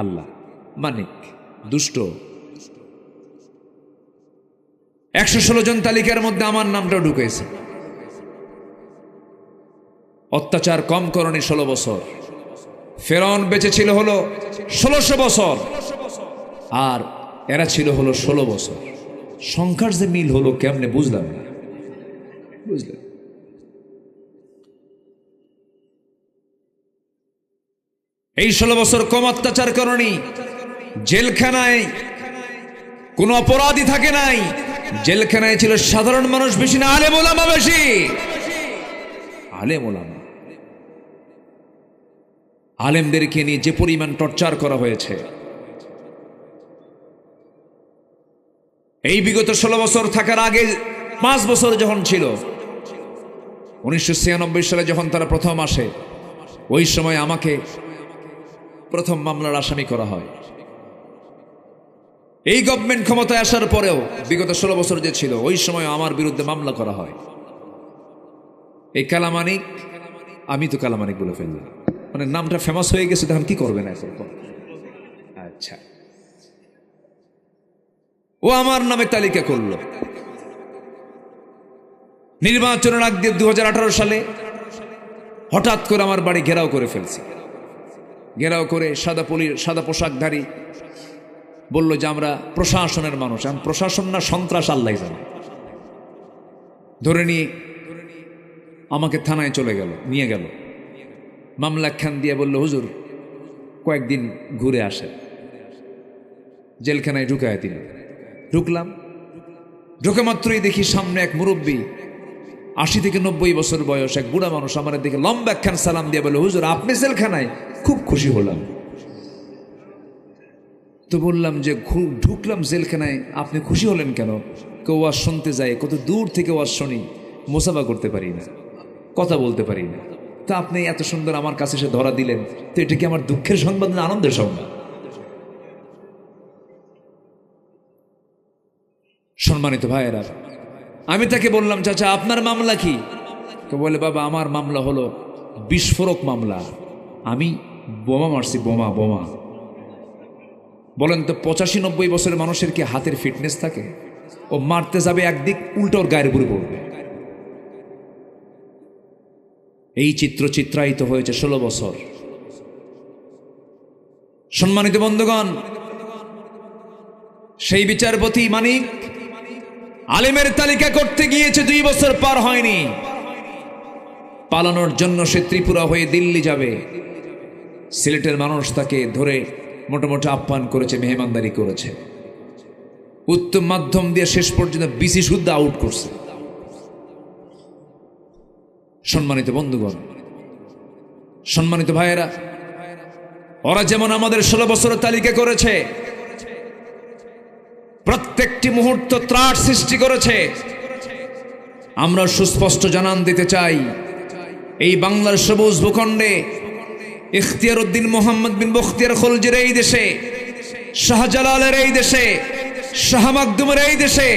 আল্লাহ। মানিক দুষ্ট। 116 জন তালিকার মধ্যে আমার নামটাও ঢুকেছে। অত্যাচার কম করণে 16 বছর। ফেরাউন বেঁচে ছিল হলো 1600 বছর, আর এরা ছিল হলো 16 বছর। সংখ্যার যে মিল হলো কেমনে বুঝলাম না। বুঝলেন? এই 16 বছর কম অত্যাচার করনি। জেলখানায় কোন অপরাধী থাকে নাই। জেলখানায় ছিল সাধারণ মানুষ বেশি না আলেম ওলামা বেশি। আলেম ওলামা, আলেমদেরকে নিয়ে যে পরিমাণ টর্চার করা হয়েছে, এই বিগত 16 বছর থাকার আগে 5 বছর যখন ছিল, 1996 সালে যখন তারা প্রথম আসে, ওই সময় আমাকে প্রথম মামলার আসামি করা হয়। এই গভর্নমেন্ট ক্ষমতায় আসার পরেও বিগত 16 বছর যে ছিল, ওই সময় আমার বিরুদ্ধে মামলা করা হয়। এই কালামানিক, আমি তো কালামানিক বলে ফেললাম, মানে নামটা ফেমাস হয়ে গেছে, তখন কি করবেন এখন? আচ্ছা, ও আমার নামে তালিকা করলো। নির্বাচনের আগ দিয়ে 2018 সালে হঠাৎ করে আমার বাড়ি ঘেরাও করে ফেলছে। ঘেরাও করে সাদা পোশাকধারী বলল যে আমরা প্রশাসনের মানুষ। আমি প্রশাসন না, সন্ত্রাস আল্লাহ জানে। ধরে নিয়ে আমাকে থানায় নিয়ে গেল। মামলা খান দিয়ে বলল, হুজুর কয়েকদিন ঘুরে আসে। জেলখানায় ঢুকায় দিল। ঢুকলাম, ঢুকে মাত্রই দেখি সামনে এক মুরব্বী, 80 থেকে 90 বছর বয়স, এক বুড়া মানুষ আমার দিকে লম্বা একখান সালাম দিয়ে বলল, হুজুর আপনি জেলখানায়? খুব খুশি হলাম। তো বললাম যে ঢুকলাম জেলখানায়, আপনি খুশি হলেন কেন? কেউ ওয়াজ শুনতে যায়, কত দূর থেকে ওয়াজ শুনি, মোসাফা করতে পারি না, কথা বলতে পারি না, তা আপনি এত সুন্দর আমার কাছে এসে ধরা দিলেন, তো এটা কি আমার দুঃখের সংবাদ না আনন্দের সংবাদ? সম্মানিত ভাইয়েরা, আমি তাকে বললাম, চাচা আপনার মামলা কি? তো বলে, বাবা আমার মামলা হলো বিস্ফোরক মামলা, আমি বোমা মারছি, বোমা। বলেন তো 85-90 বছরের মানুষের কি হাতের ফিটনেস থাকে? ও মারতে যাবে একদিক, উল্টো ওর গায়ের উপরে পড়বে। এই চিত্রায়িত হয়েছে 16 বছর। সম্মানিত বন্ধুগণ, সেই বিচারপতি মানিক আলেমের তালিকা করতে গিয়েছে, 2 বছর পার হয়নি। পালানোর জন্য সে ত্রিপুরা হয়ে দিল্লি যাবে। সিলেটের মানুষ তাকে ধরে মোটামুটি আপ্যায়ন করেছে, মেহমানদারি করেছে, উত্তম মাধ্যম দিয়ে শেষ পর্যন্ত বিসি শুদ্ধ আউট করছে। সম্মানিত বন্ধুগণ, সম্মানিত ভাইয়েরা, ওরা যেমন আমাদের 16 বছরের তালিকা করেছে, প্রত্যেকটি মুহূর্ত ত্রাস সৃষ্টি করেছে। আমরা সুস্পষ্ট জানান দিতে চাই, এই বাংলার সবুজ ভূখণ্ডে ইখতিয়ার উদ্দিন মোহাম্মদ বিন বখতিয়ার খলজির এই দেশে, শাহজালালের এই দেশে, শাহ মাকদুমের এই দেশে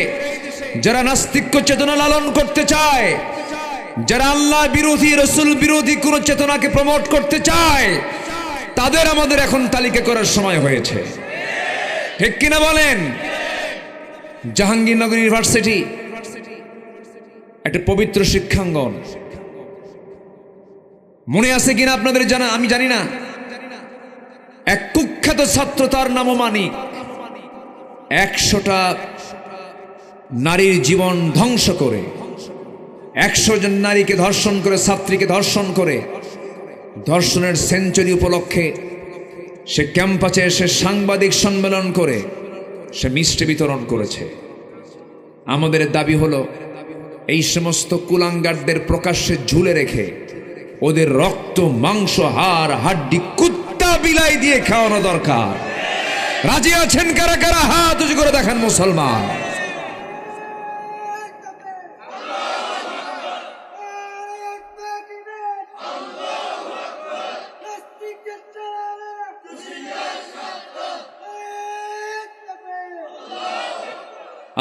যারা নাস্তিক্য চেতনা লালন করতে চায়, যারা আল্লাহ বিরোধী রসুল বিরোধী কোন চেতনাকে প্রমোট করতে চায়, তাদের আমাদের এখন তালিকা করার সময় হয়েছে। ঠিক কিনা বলেন? জাহাঙ্গীরনগর ইউনিভার্সিটি একটা পবিত্র শিক্ষাঙ্গন, মনে আছে কিনা আপনাদের জানা আমি জানি না। এক কুখ্যাত ছাত্র, তার নামও মানিক, 100টা নারীর জীবন ধ্বংস করে, 100 জন নারীকে ধর্ষণ করে, ছাত্রীকে ধর্ষণ করে, ধর্ষণের সেঞ্চুরি উপলক্ষে সে ক্যাম্পাসে এসে সাংবাদিক সম্মেলন করে সে মিষ্টি বিতরণ করেছে। আমাদের দাবি হলো এই সমস্ত কুলাঙ্গারদের প্রকাশ্যে ঝুলে রেখে ওদের রক্ত মাংস হাড় হাড্ডি কুত্তা বিলাই দিয়ে খাওয়ানো দরকার। রাজি আছেন কারা কারা? হাত উঁচু করে দেখান মুসলমান।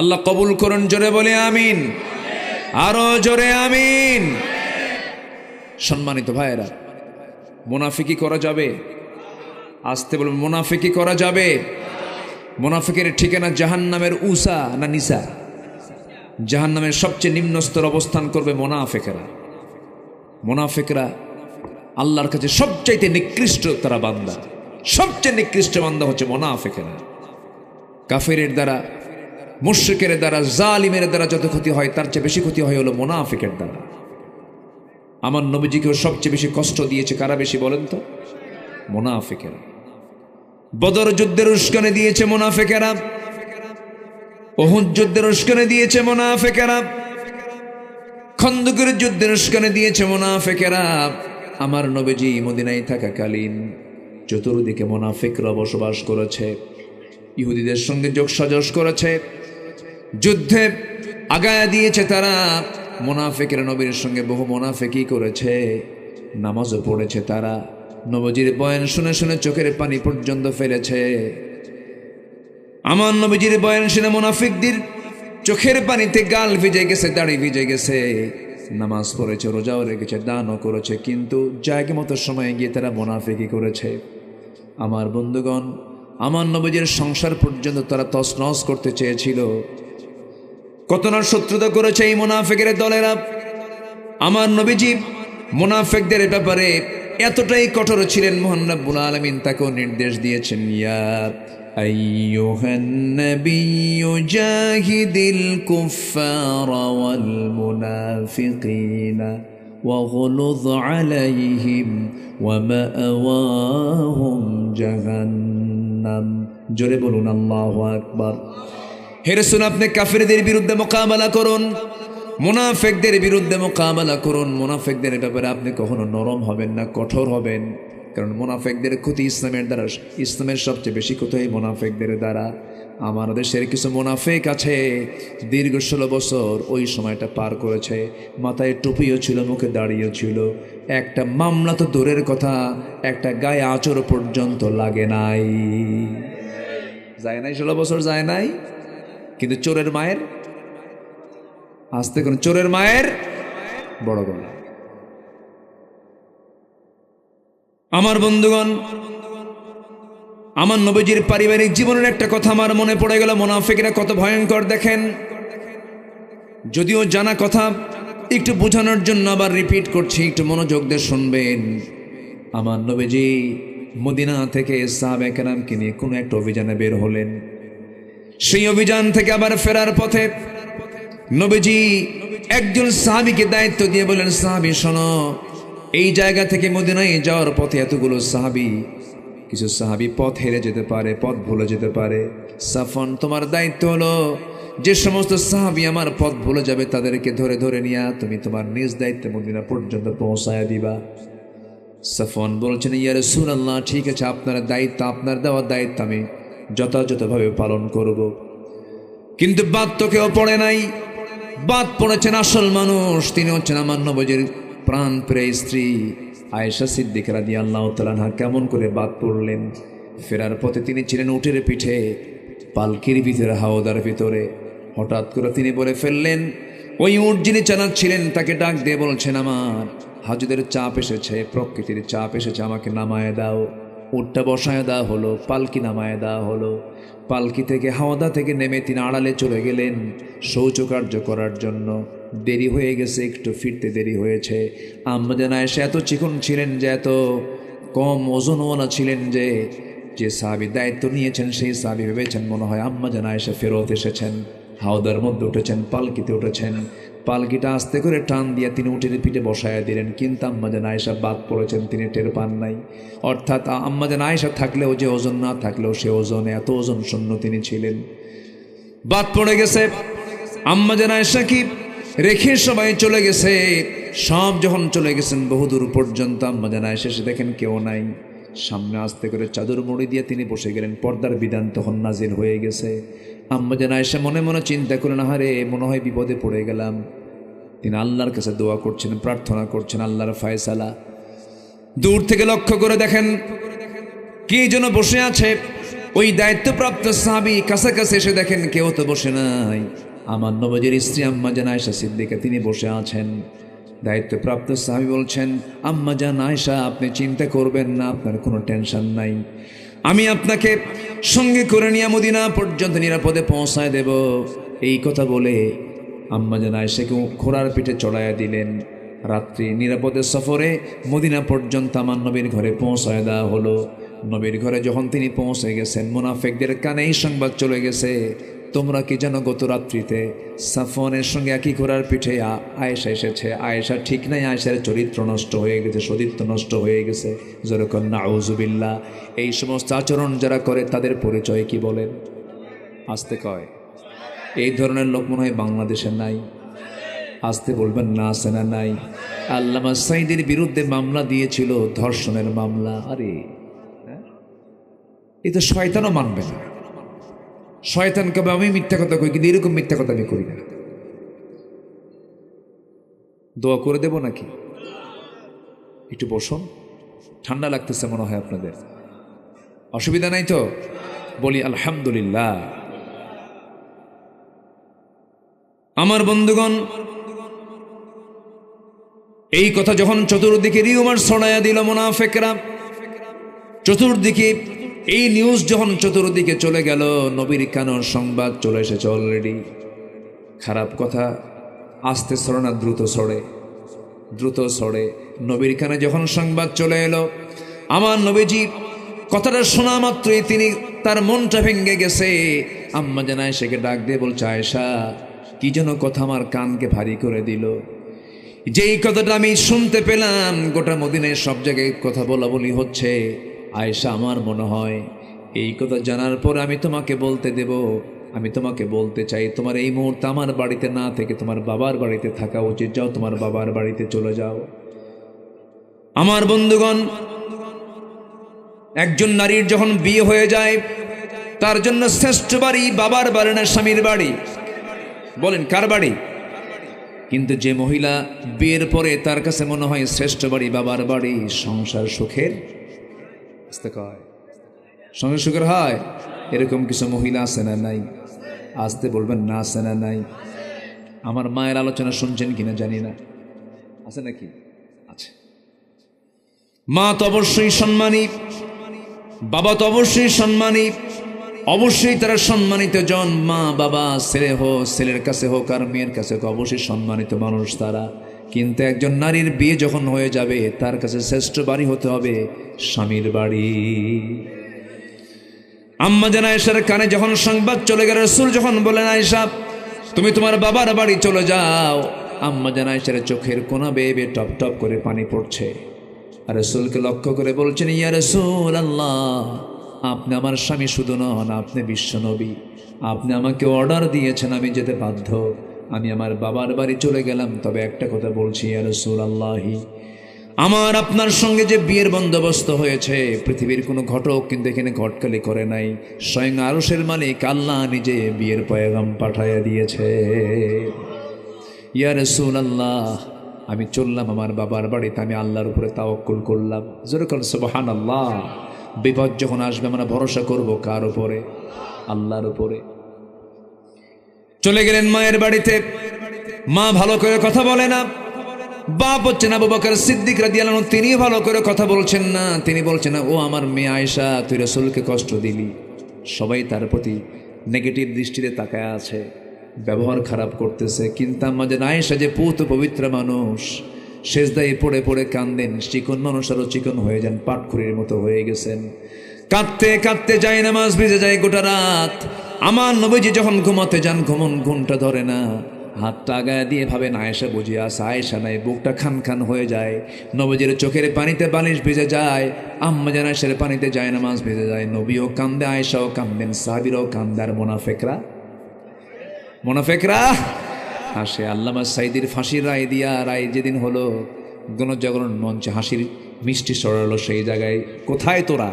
আল্লাহ কবুল করুন, জোরে বলে আমিন, আরো জোরে আমিন। সম্মানিত ভাইয়েরা, মুনাফিকি করা যাবে? আসতে বলবেন, মুনাফিকি করা যাবে? মুনাফিকের ঠিকানা জাহান্নামের উসা না নিসা? জাহান্নামের সবচেয়ে নিম্ন স্তর অবস্থান করবে মুনাফিকেরা। মুনাফিকরা আল্লাহর কাছে সবচাইতে নিকৃষ্ট তারা বান্দা, সবচেয়ে নিকৃষ্ট বান্দা হচ্ছে মুনাফিকেরা। কাফেরের দ্বারা, মুশরিকের দ্বারা, জালিমের দ্বারা যত ক্ষতি হয় তার চেয়ে বেশি ক্ষতি হয় হলো মুনাফিকের দ্বারা। আমার নবীজিকেও সবচেয়ে বেশি কষ্ট দিয়েছে কারা বেশি বলেন তো? মুনাফিকেরা। বদর যুদ্ধের উস্কানি দিয়েছে মুনাফিকেরা, উহুদ যুদ্ধের উস্কানি দিয়েছে মুনাফিকেরা, খন্দকের যুদ্ধের উস্কানি দিয়েছে মুনাফিকেরা। আমার নবীজি মদিনায় থাকাকালীন চতুর্দিকে মুনাফিকরা বসবাস করেছে, ইহুদিদের সঙ্গে যোগসাজশ করেছে, যুদ্ধে আগায়া দিয়েছে তারা। মুনাফিকের নবীর সঙ্গে বহু মুনাফিকি করেছে, নামাজও পড়েছে তারা। নবীজির বয়ান শুনে শুনে চোখের পানি পর্যন্ত ফেলেছে। আমার নবীজির বয়ান শুনে মুনাফিকদের চোখের পানিতে গাল ভিজে গেছে, দাড়ি ভিজে গেছে। নামাজ পড়েছে, রোজাও রেখেছে, দানও করেছে, কিন্তু জায়গা মতো সময়ে গিয়ে তারা মুনাফিকি করেছে। আমার বন্ধুগণ, আমার নবীজির সংসার পর্যন্ত তারা তছনছ করতে চেয়েছিল। কত না শত্রুতা করেছে এই মুনাফিকের দলেরা। আমার নবীজি মুনাফিকদের ব্যাপারে এতটাই কঠোর ছিলেন, মহান রব্বুল আলামিন তাকেও নির্দেশ দিয়েছেন, ইয়া আইয়ুহান নাবিয়্যু জাহিদিল কুফফারা ওয়াল মুনাফিকিনা ওয়াগলুয আলাইহিম ওয়া মাআওয়াহুম জাহান্নাম। জোরে বলুন আল্লাহু আকবার। হে রাসূল, আপনি কাফিরদের বিরুদ্ধে মোকাবেলা করুন, মুনাফিকদের বিরুদ্ধে মোকাবেলা করুন। মুনাফিকদের ব্যাপারে আপনি কখনো নরম হবেন না, কঠোর হবেন, কারণ মুনাফিকদের ক্ষতি ইসলামের দ্বারা, ইসলামের সবচেয়ে বেশি ক্ষতি হয় মুনাফিকদের দ্বারা। আমার দেশের কিছু মুনাফিক আছে, দীর্ঘ 16 বছর ওই সময়টা পার করেছে, মাথায় টুপিও ছিল, মুখে দাড়িও ছিল, একটা মামলা তো দূরের কথা, একটা গায়ে আঁচড় পর্যন্ত লাগে নাই। যায় নাই 16 বছর যায় নাই, কিন্তু চোরের মায়ের আসতে কোন চোরের মায়ের বড় গলা। আমার বন্ধুগণ, আমার নবীজির পারিবারিক জীবনের একটা কথা আমার মনে পড়ে গেল। মুনাফিকরা কত ভয়ঙ্কর দেখেন, যদিও জানা কথা, একটু বোঝানোর জন্য আবার রিপিট করছি, একটু মনোযোগ দিয়ে শুনবেন। আমার নবীজি মদিনা থেকে সাহাবায়ে কেরামকে নিয়ে কোনো একটা অভিযানে বের হলেন। সেই অভিযান থেকে আবার ফেরার পথে নবীজি একজন সাহাবীকে দায়িত্ব দিয়ে বলেন, সাহাবী শোনো, এই জায়গা থেকে মদিনায় যাওয়ার পথে এতগুলো সাহাবী, কিছু সাহাবী পথ হেরে যেতে পারে, পথ ভুলে যেতে পারে। সাফওয়ান, তোমার দায়িত্ব হলো যে সমস্ত সাহাবী আমার পথ ভুলে যাবে তাদেরকে ধরে ধরে নিয়ে তুমি তোমার নিজ দায়িত্বে মদিনা পর্যন্ত পৌঁছায়া দিবা। সাফওয়ান বলছেন, ইয়া রাসূলুল্লাহ, ঠিক আছে, আপনার দায়িত্ব, আপনার দেওয়ার দায়িত্ব আমি যথাযথভাবে পালন করব। কিন্তু বাদ তো কেউ পড়ে নাই, বাদ পড়েছেন আসল মানুষ, তিনি হচ্ছেন আমার নবীজির প্রাণ প্রিয় স্ত্রী আয়েশা সিদ্দিকা রাদিয়াল্লাহু তাআলা আনহা। কেমন করে বাদ পড়লেন? ফেরার পথে তিনি ছিলেন উটের পিঠে, পালকির ভিতরে, হাওদার ভিতরে হঠাৎ করে তিনি বলে ফেললেন, ওই উট যিনি চালাচ্ছিলেন তাকে ডাক দিয়ে বলছেন, আমার হাজুদের চাপ এসেছে, প্রকৃতির চাপ এসেছে, আমাকে নামায় দাও। উটটা বসায় দেওয়া হলো, পালকি নামায় দেওয়া হলো। পালকি থেকে, হাওদা থেকে নেমে তিনি আড়ালে চলে গেলেন শৌচকার্য করার জন্য। দেরি হয়ে গেছে, একটু ফিরতে দেরি হয়েছে। আম্মা জান আয়েশা এত চিকন ছিলেন যে, এত কম ওজনওয়ালা ছিলেন যে, যে সাহাবী দায়িত্ব নিয়েছেন সেই সাহাবী ভেবেছেন মনে হয় আম্মা জান আয়েশা ফেরত এসেছেন। হাওদার মধ্যে উঠেছেন, পালকিতে উঠেছেন। পালকিটা আস্তে করে টান দিয়ে তিনি উটের পিঠে বসায় দিলেন, কিন্তু আম্মা জান আয়েশা বাদ পড়েছেন, তিনি টের পান নাই। অর্থাৎ আম্মা জান আয়েশা থাকলেও যে ওজন, না থাকলেও সে ওজনে, এত ওজন শূন্য তিনি ছিলেন। বাদ পড়ে গেছে। আম্মা জান আয়েশা কি রেখে সবাই চলে গেছে। সব যখন চলে গেছেন বহুদূর পর্যন্ত, আম্মা জান আয়েশা এসে দেখেন কেউ নাই। সামনে আস্তে করে চাদর মুড়ি দিয়ে তিনি বসে গেলেন। পর্দার বিধান তখন নাজিল হয়ে গেছে। আম্মা জান আয়েশা মনে মনে চিন্তা করেন, আহারে মনে হয় বিপদে পড়ে গেলাম। তিনি আল্লাহর কাছে দোয়া করছেন, প্রার্থনা করছেন, আল্লাহর ফায়সালা। দূর থেকে লক্ষ্য করে দেখেন কে যেন বসে আছে। ওই দায়িত্বপ্রাপ্ত সাহাবী কাছাকাছি এসে দেখেন কেউ তো বসে নাই। আমার নবীর স্ত্রী আম্মা জান আয়েশা সিদ্দিকা তিনি বসে আছেন। দায়িত্বপ্রাপ্ত সাহাবী বলছেন, আম্মা জান আয়েশা আপনি চিন্তা করবেন না, আপনার কোনো টেনশন নাই, আমি আপনাকে সঙ্গে করে নিয়ে মদিনা পর্যন্ত নিরাপদে পৌঁছায় দেব। এই কথা বলে আম্মা জান আয়েশাকে ঘোড়ার পিঠে চড়াইয়া দিলেন। রাত্রি নিরাপদে সফরে মদিনা পর্যন্ত আমার নবীর ঘরে পৌঁছায় দেওয়া হলো। নবীর ঘরে যখন তিনি পৌঁছে গেছেন, মুনাফিকদের কানে এই সংবাদ চলে গেছে, তোমরা কি জানো গত রাত্রিতে সাফওয়ানের সঙ্গে একই ঘোড়ার পিঠে আয়েশা এসেছে। আয়েশা ঠিক নাই, আয়েশার চরিত্র নষ্ট হয়ে গেছে, সতীত্ব নষ্ট হয়ে গেছে। যেরকম নাউজুবিল্লাহ। এই সমস্ত আচরণ যারা করে তাদের পরিচয় কি বলেন? আসতে কয়। এই ধরনের লোক মনে হয় বাংলাদেশে নাই। আসতে বলবেন না, আছে না নাই? আল্লামা সাঈদীর বিরুদ্ধে মামলা দিয়েছিল, ধর্ষণের মামলা। আরে এই তো শয়তানও মানবে না। শয়তান কবে আমি মিথ্যা কথা কই, কিন্তু এরকম মিথ্যা কথা আমি করি না। দোয়া করে দেব নাকি? একটু বসুন, ঠান্ডা লাগতেছে মনে হয় আপনাদের, অসুবিধা নাই তো? বলি আলহামদুলিল্লাহ। আমার বন্ধুগণ, এই কথা যখন চতুর্দিকে রিউমার ছড়াইয়া দিল মুনাফিকরা, চতুর্দিকে এই নিউজ যখন চতুর্দিকে চলে গেল, নবীর কানের সংবাদ চলে এসেছে অলরেডি। খারাপ কথা আস্তে ছড়ে না, দ্রুত ছড়ে, দ্রুত ছড়ে। নবীর কানে যখন সংবাদ চলে এলো, আমার নবীজি কথাটা শোনা মাত্রই তিনি, তার মনটা ভেঙে গেছে। আম্মা জান আয়েশাকে ডাক দিয়ে বলছে, আয়েশা কি যেন কথা আমার কানকে ভারী করে দিল। যেই কথাটা আমি শুনতে পেলাম, গোটা মদিনায় সব জায়গায় কথা বলা বলি হচ্ছে। আয়েশা আমার মনে হয় এই কথা জানার পর আমি তোমাকে বলতে দেব, আমি তোমাকে বলতে চাই, তোমার এই মুহূর্তে আমার বাড়িতে না থেকে তোমার বাবার বাড়িতে থাকা উচিত। যাও, তোমার বাবার বাড়িতে চলে যাও। আমার বন্ধুগণ, একজন নারীর যখন বিয়ে হয়ে যায়, তার জন্য শ্রেষ্ঠ বাড়ি বাবার বাড়ি না স্বামীর বাড়ি? বলেন কার বাড়ি? কিন্তু যে মহিলা বিয়ের পরে তার কাছে মনে হয় শ্রেষ্ঠ বাড়ি বাবার বাড়ি, সংসার সুখের সংসার সুখের হয়। এরকম কিছু মহিলা আছে না নাই? আসতে বলবেন না, আছে না নাই? আমার মায়ের আলোচনা শুনছেন কিনা জানি না, আছে নাকি? আছে। মা তো অবশ্যই সম্মানী, বাবা তো অবশ্যই সম্মানী, অবশ্যই তারা সম্মানিত জন। মা বাবা, ছেলে হোক, ছেলের কাছে হোক আর মেয়ের কাছে হোক, অবশ্যই সম্মানিত মানুষ তারা। কিন্তু একজন নারীর বিয়ে যখন হয়ে যাবে, তার কাছে শ্রেষ্ঠ বাড়ি হতে হবে স্বামীর বাড়ি। আম্মা জান আয়েশার কানে যখন সংবাদ চলে গেল, রাসূল যখন বলেন, আয়েশা তুমি তোমার বাবার বাড়ি চলে যাও, আম্মা জান আয়েশার চোখের কোনা বেয়ে বেয়ে টপ টপ করে পানি পড়ছে। আর রাসূলকে লক্ষ্য করে বলছেন, ইয়া রাসূলুল্লাহ, আপনি আমার স্বামী শুধু নন, আপনি বিশ্বনবী। আপনি আমাকে অর্ডার দিয়েছেন, আমি যেতে বাধ্য। আমি আমার বাবার বাড়ি চলে গেলাম। তবে একটা কথা বলছি, ইয়া রাসূলুল্লাহি, আমার আপনার সঙ্গে যে বিয়ের বন্দোবস্ত হয়েছে, পৃথিবীর কোনো ঘটক কিন্তু এখানে ঘটকালি করে নাই। স্বয়ং আরশের মালিক আল্লাহ নিজে বিয়ের পয়গাম পাঠাইয়া দিয়েছে। ইয়া রাসূলুল্লাহ, আমি চললাম আমার বাবার বাড়িতে, আমি আল্লাহর উপরে তাওয়াক্কুল করলাম। জোরে বলেন সুবহানাল্লাহ। বিপদ যখন আসবে আমরা ভরসা করব কার উপরে? আল্লাহর উপরে। চলে গেলেন মায়ের বাড়িতে। মা ভালো করে কথা বলে না। বাপ হচ্ছেন আবু বকর সিদ্দিক রাদিয়াল্লাহু আনহু, তিনি ভালো করে কথা বলছেন না। তিনি বলছেন না, ও আমার মেয়ে আয়েশা, তুই রাসূলকে কষ্ট দিলি। সবাই তার প্রতি নেগেটিভ দৃষ্টিতে তাকায় আছে, ব্যবহার খারাপ করতেছে। কিন্তু আম্মা জান আয়েশা যে পুত পবিত্র মানুষ, সেজদায় পড়ে পড়ে কান্দেন। চিকন মানুষ আরো চিকন হয়ে যান, পাটখড়ির মতো হয়ে গেছেন। কাঁদতে কাঁদতে যায়, নামাজ ভিজে যায় গোটা রাত। আমার নবীজি যখন ঘুমাতে যান, ঘুমটা ধরে না। হাতটা আগায় দিয়ে ভাবেন আয়েশা বুঝিয়ে আসে, আয়েশা নাই। বুকটা খান খান হয়ে যায়। নবীজির চোখের পানিতে বালিশ ভিজে যায়, আম্মা জান আয়েশার পানিতে যায় নামাজ ভিজে যায়। নবীও কান্দে, আয়েশাও কান্দেন, সাহাবীরাও কান্দে। আর মোনাফেকরা হাসে। আল্লামা সাইদির ফাঁসির রায় দিয়া, রায় যেদিন হলো, গণজাগরণ মঞ্চে হাসির মিষ্টি সরালো। সেই জায়গায় কোথায় তোরা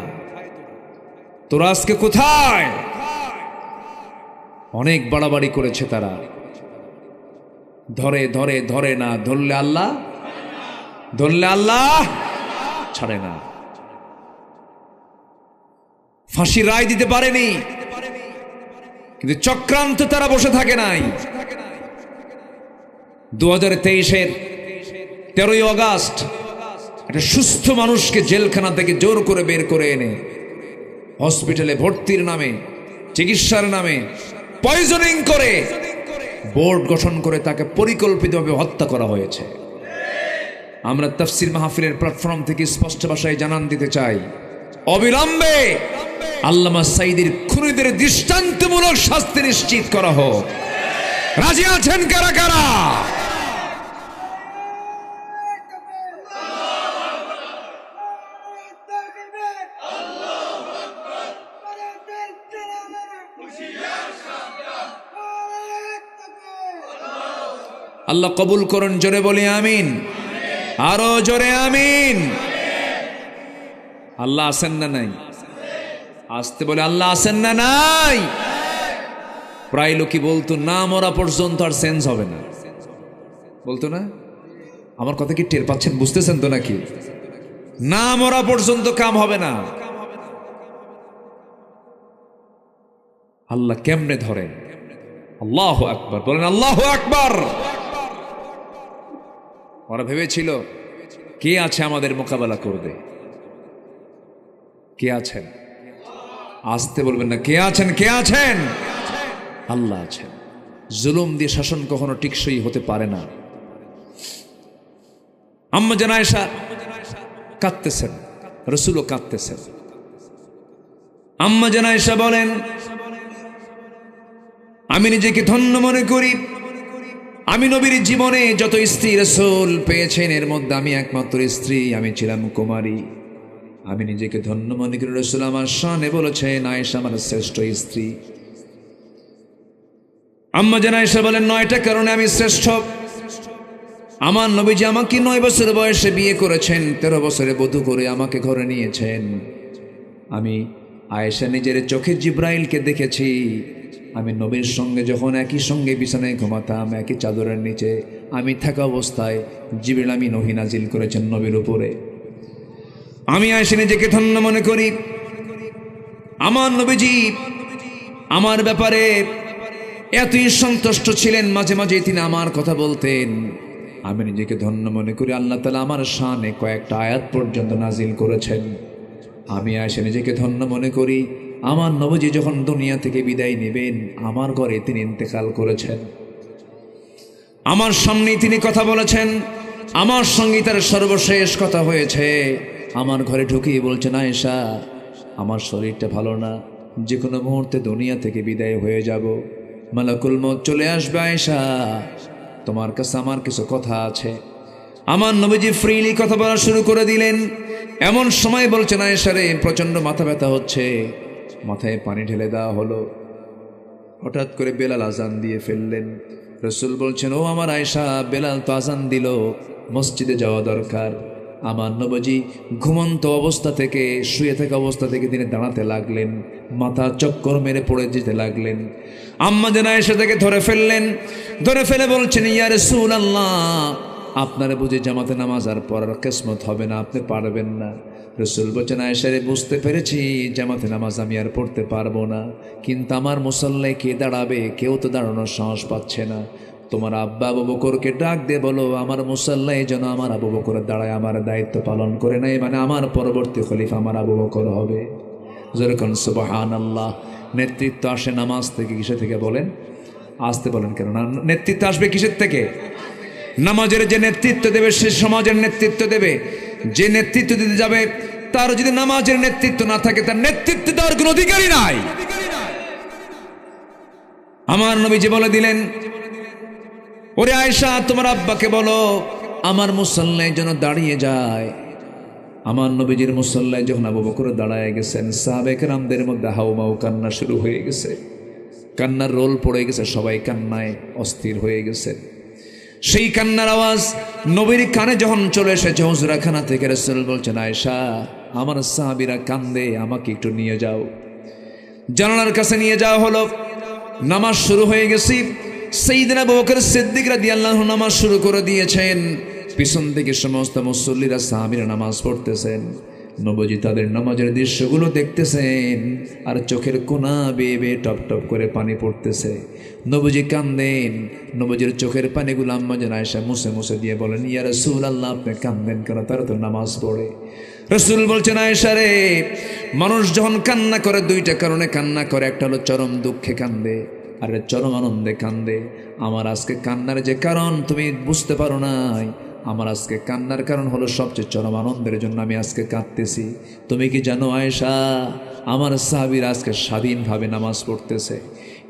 আজকে কোথায়? অনেক বাড়াবাড়ি করেছে তারা। ধরে না, ধরলে আল্লাহ ছাড়ে না। ফাঁসির রায় দিতে পারেনি, কিন্তু চক্রান্ত তারা বসে থাকে নাই। 2023-এর 13ই আগস্ট একটা সুস্থ মানুষকে জেলখানা থেকে জোর করে বের করে এনে হসপিটালে ভর্তির নামে, চিকিৎসার নামে পয়জনিং করে বোর্ড গঠন করে তাকে পরিকল্পিতভাবে হত্যা করা হয়েছে। আমরা তাফসীর মাহফিলের প্ল্যাটফর্ম থেকে স্পষ্ট ভাষায় জানান দিতে চাই, অবিলম্বে আল্লামা সাইদির খুনিদের দৃষ্টান্তমূলক শাস্তি নিশ্চিত করা হোক। রাজি আছেন কারা কারা? আল্লাহ কবুল করুন। জোরে বলি আমিন, আরো জোরে আমিন। আল্লাহ আছেন না নাই? আসতে বলে আল্লাহ আছেন না নাই? প্রায় লোকই বলতো, না মরা পর্যন্ত আর চেঞ্জ হবে না। বলতো না? আমার কথা কি টের পাচ্ছেন? বুঝতেছেন তো নাকি? না মরা পর্যন্ত কাম হবে না। আল্লাহ কেমনে ধরেন? আল্লাহু আকবার বলেন, আল্লাহু আকবার। ওরা ভেবেছিল কে আছে আমাদের মোকাবেলা করবে? কে আছেন? আসতে বলবেন না, কে আছেন? আল্লাহ আছেন। জুলুম দিয়ে শাসন কখনো টিকসই হতে পারে না। আম্মা জান আয়েশা কাঁদতেছেন, রাসূলও কাঁদতেছেন। আম্মা জান আয়েশা বলেন, আমি নিজেকে ধন্য মনে করি। আমি নবীর জীবনে যত স্ত্রী রাসূল পেয়েছেন, এর মধ্যে আমি একমাত্র স্ত্রী। আমি ছিলাম কুমারী। আমি নিজেকে ধন্য মনে করি। রাসূল আমার শানে বলেছেন, আয়েশা আমার শ্রেষ্ঠ স্ত্রী। আম্মা জান আয়েশা বলেন, 9টা কারণে আমি শ্রেষ্ঠ। আমার নবীজি আমাকে 9 বছর বয়সে বিয়ে করেছেন, 13 বছরে বধূ করে আমাকে ঘরে নিয়েছেন। আমি আয়েশা নিজের চোখে জিব্রাইলকে দেখেছি। আমি নবীর সঙ্গে যখন একই সঙ্গে বিছানায় ঘুমাতাম, একই চাদরের নিচে, আমি থাকা অবস্থায় জিবরিল আমিন ওহী নাজিল করেছেন নবীর উপরে। আমি আয়েশা নিজেকে ধন্য মনে করি। আমার নবীজি আমার ব্যাপারে এতই সন্তুষ্ট ছিলেন, মাঝে মাঝে তিনি আমার কথা বলতেন। আমি নিজেকে ধন্য মনে করি। আল্লাহ তাআলা আমার শানে কয়েকটা আয়াত পর্যন্ত নাজিল করেছেন। আমি আয়েশা নিজেকে ধন্য মনে করি। আমার নবীজি যখন দুনিয়া থেকে বিদায় নেবেন, আমার ঘরে তিনি ইন্তেকাল করেছেন। আমার সামনেই তিনি কথা বলেছেন। আমার সঙ্গে তার সর্বশেষ কথা হয়েছে। আমার ঘরে ঢুকিয়ে বলছেন, আয়েশা, আমার শরীরটা ভালো না, যে কোনো মুহূর্তে দুনিয়া থেকে বিদায় হয়ে যাব। মালাকুল মউত চলে আসবে। আয়েশা, তোমার কাছে আমার কিছু কথা আছে। আমার নবীজি ফ্রিলি কথা বলা শুরু করে দিলেন। এমন সময় বলছেন, আয়েশা রে, প্রচণ্ড মাথা ব্যথা হচ্ছে। মাথায় পানি ঢেলে দেওয়া হলো। হঠাৎ করে বেলাল আজান দিয়ে ফেললেন। রাসূল বলছেন, ও আমার আয়েশা, বেলাল তো আজান দিল, মসজিদে যাওয়া দরকার। আমার নবীজি ঘুমন্ত অবস্থা থেকে, শুয়ে থাকা অবস্থা থেকে তিনি দাঁড়াতে লাগলেন। মাথা চক্কর মেরে পড়ে যেতে লাগলেন। আম্মা জান আয়েশা তাকে ধরে ফেললেন। ধরে ফেলে বলছেন, ইয়া রাসূলুল্লাহ, আপনারা বুঝে জামাতে নামাজ আর পড়ার কিসমত হবে না, আপনি পারবেন না। রাসূল বলেন, আয়েশা রে, বুঝতে পেরেছি জামাতে নামাজ আমি আর পড়তে পারবো না, কিন্তু আমার মুসল্লায় কে দাঁড়াবে? কেউ তো দাঁড়ানোর সাহস পাচ্ছে না। তোমার আব্বা আবু বকরকে ডাক দিয়ে বলো আমার মুসল্লায় যেন আমার আবু বকর দাঁড়ায় আমার দায়িত্ব পালন করে নেয়, মানে আমার পরবর্তী খলিফা আমার আবু বকর হবে। যেরকম সুবহানাল্লাহ। নেতৃত্ব আসে নামাজ থেকে, কিসে থেকে বলেন? আসতে বলেন কেন না? নেতৃত্ব আসবে কিসের থেকে? নামাজের যে নেতৃত্ব দেবে সে সমাজের নেতৃত্ব দেবে। যে নেতৃত্ব দিতে যাবে তার যদি নামাজের নেতৃত্ব না থাকে, তার নেতৃত্ব দেওয়ার কোনো অধিকারই নাই। আমার নবীজি বলে দিলেন, ওরে আয়েশা, তোমার আব্বাকে বলো আমার মুসল্লায় যেন দাঁড়িয়ে যায়। আমার নবীজির মুসল্লায় যখন আবু বকর দাঁড়ায় গেছেন, সাহাবে কেরামদের মধ্যে হাউমাউ কান্না শুরু হয়ে গেছে, কান্নার রোল পড়ে গেছে, সবাই কান্নায় অস্থির হয়ে গেছে। সেই কান্নার আওয়াজ নবীর কানে যখন চলে এসেছে হুজরাখানা থেকে, রাসূল বলছেন, আয়েশা, আমার সাহাবীরা কান্দে, আমাকে একটু নিয়ে যাও। জানালার কাছে নিয়ে যাওয়া হলো। নামাজ শুরু হয়ে গেছি। সাইয়েদনা আবু বকর সিদ্দিক রাদিয়াল্লাহু আনহু নামাজ শুরু করে দিয়েছেন। পিছন থেকে সমস্ত মুসল্লিরা সাহাবীরা নামাজ পড়তেছেন। নবীজি তাদের নামাজের দৃশ্যগুলো দেখতেছেন, আর চোখের কোনা বেয়ে বেয়ে টপ টপ করে পানি পড়তেছে। নবীজি কান্দেন। নবীজির চোখের পানিগুলো আম্মা জান আয়েশা মুছে মুছে দিয়ে বলেন, ইয়া রাসূলুল্লাহ, আপনি কান্দেন কেন? তারা তো নামাজ পড়ে। রাসূল বলছেন, আয়েশা রে, মানুষ যখন কান্না করে দুইটা কারণে কান্না করে, একটা হলো চরম দুঃখে কান্দে, আর চরম আনন্দে কান্দে। আমার আজকে কান্নার যে কারণ তুমি বুঝতে পারো নাই, আমার আজকে কান্নার কারণ হলো সবচেয়ে চরম আনন্দের জন্য আমি আজকে কাঁদতেছি। তুমি কি জানো আয়েশা, আমার সাহাবীরা আজকে স্বাধীনভাবে নামাজ পড়তেছে।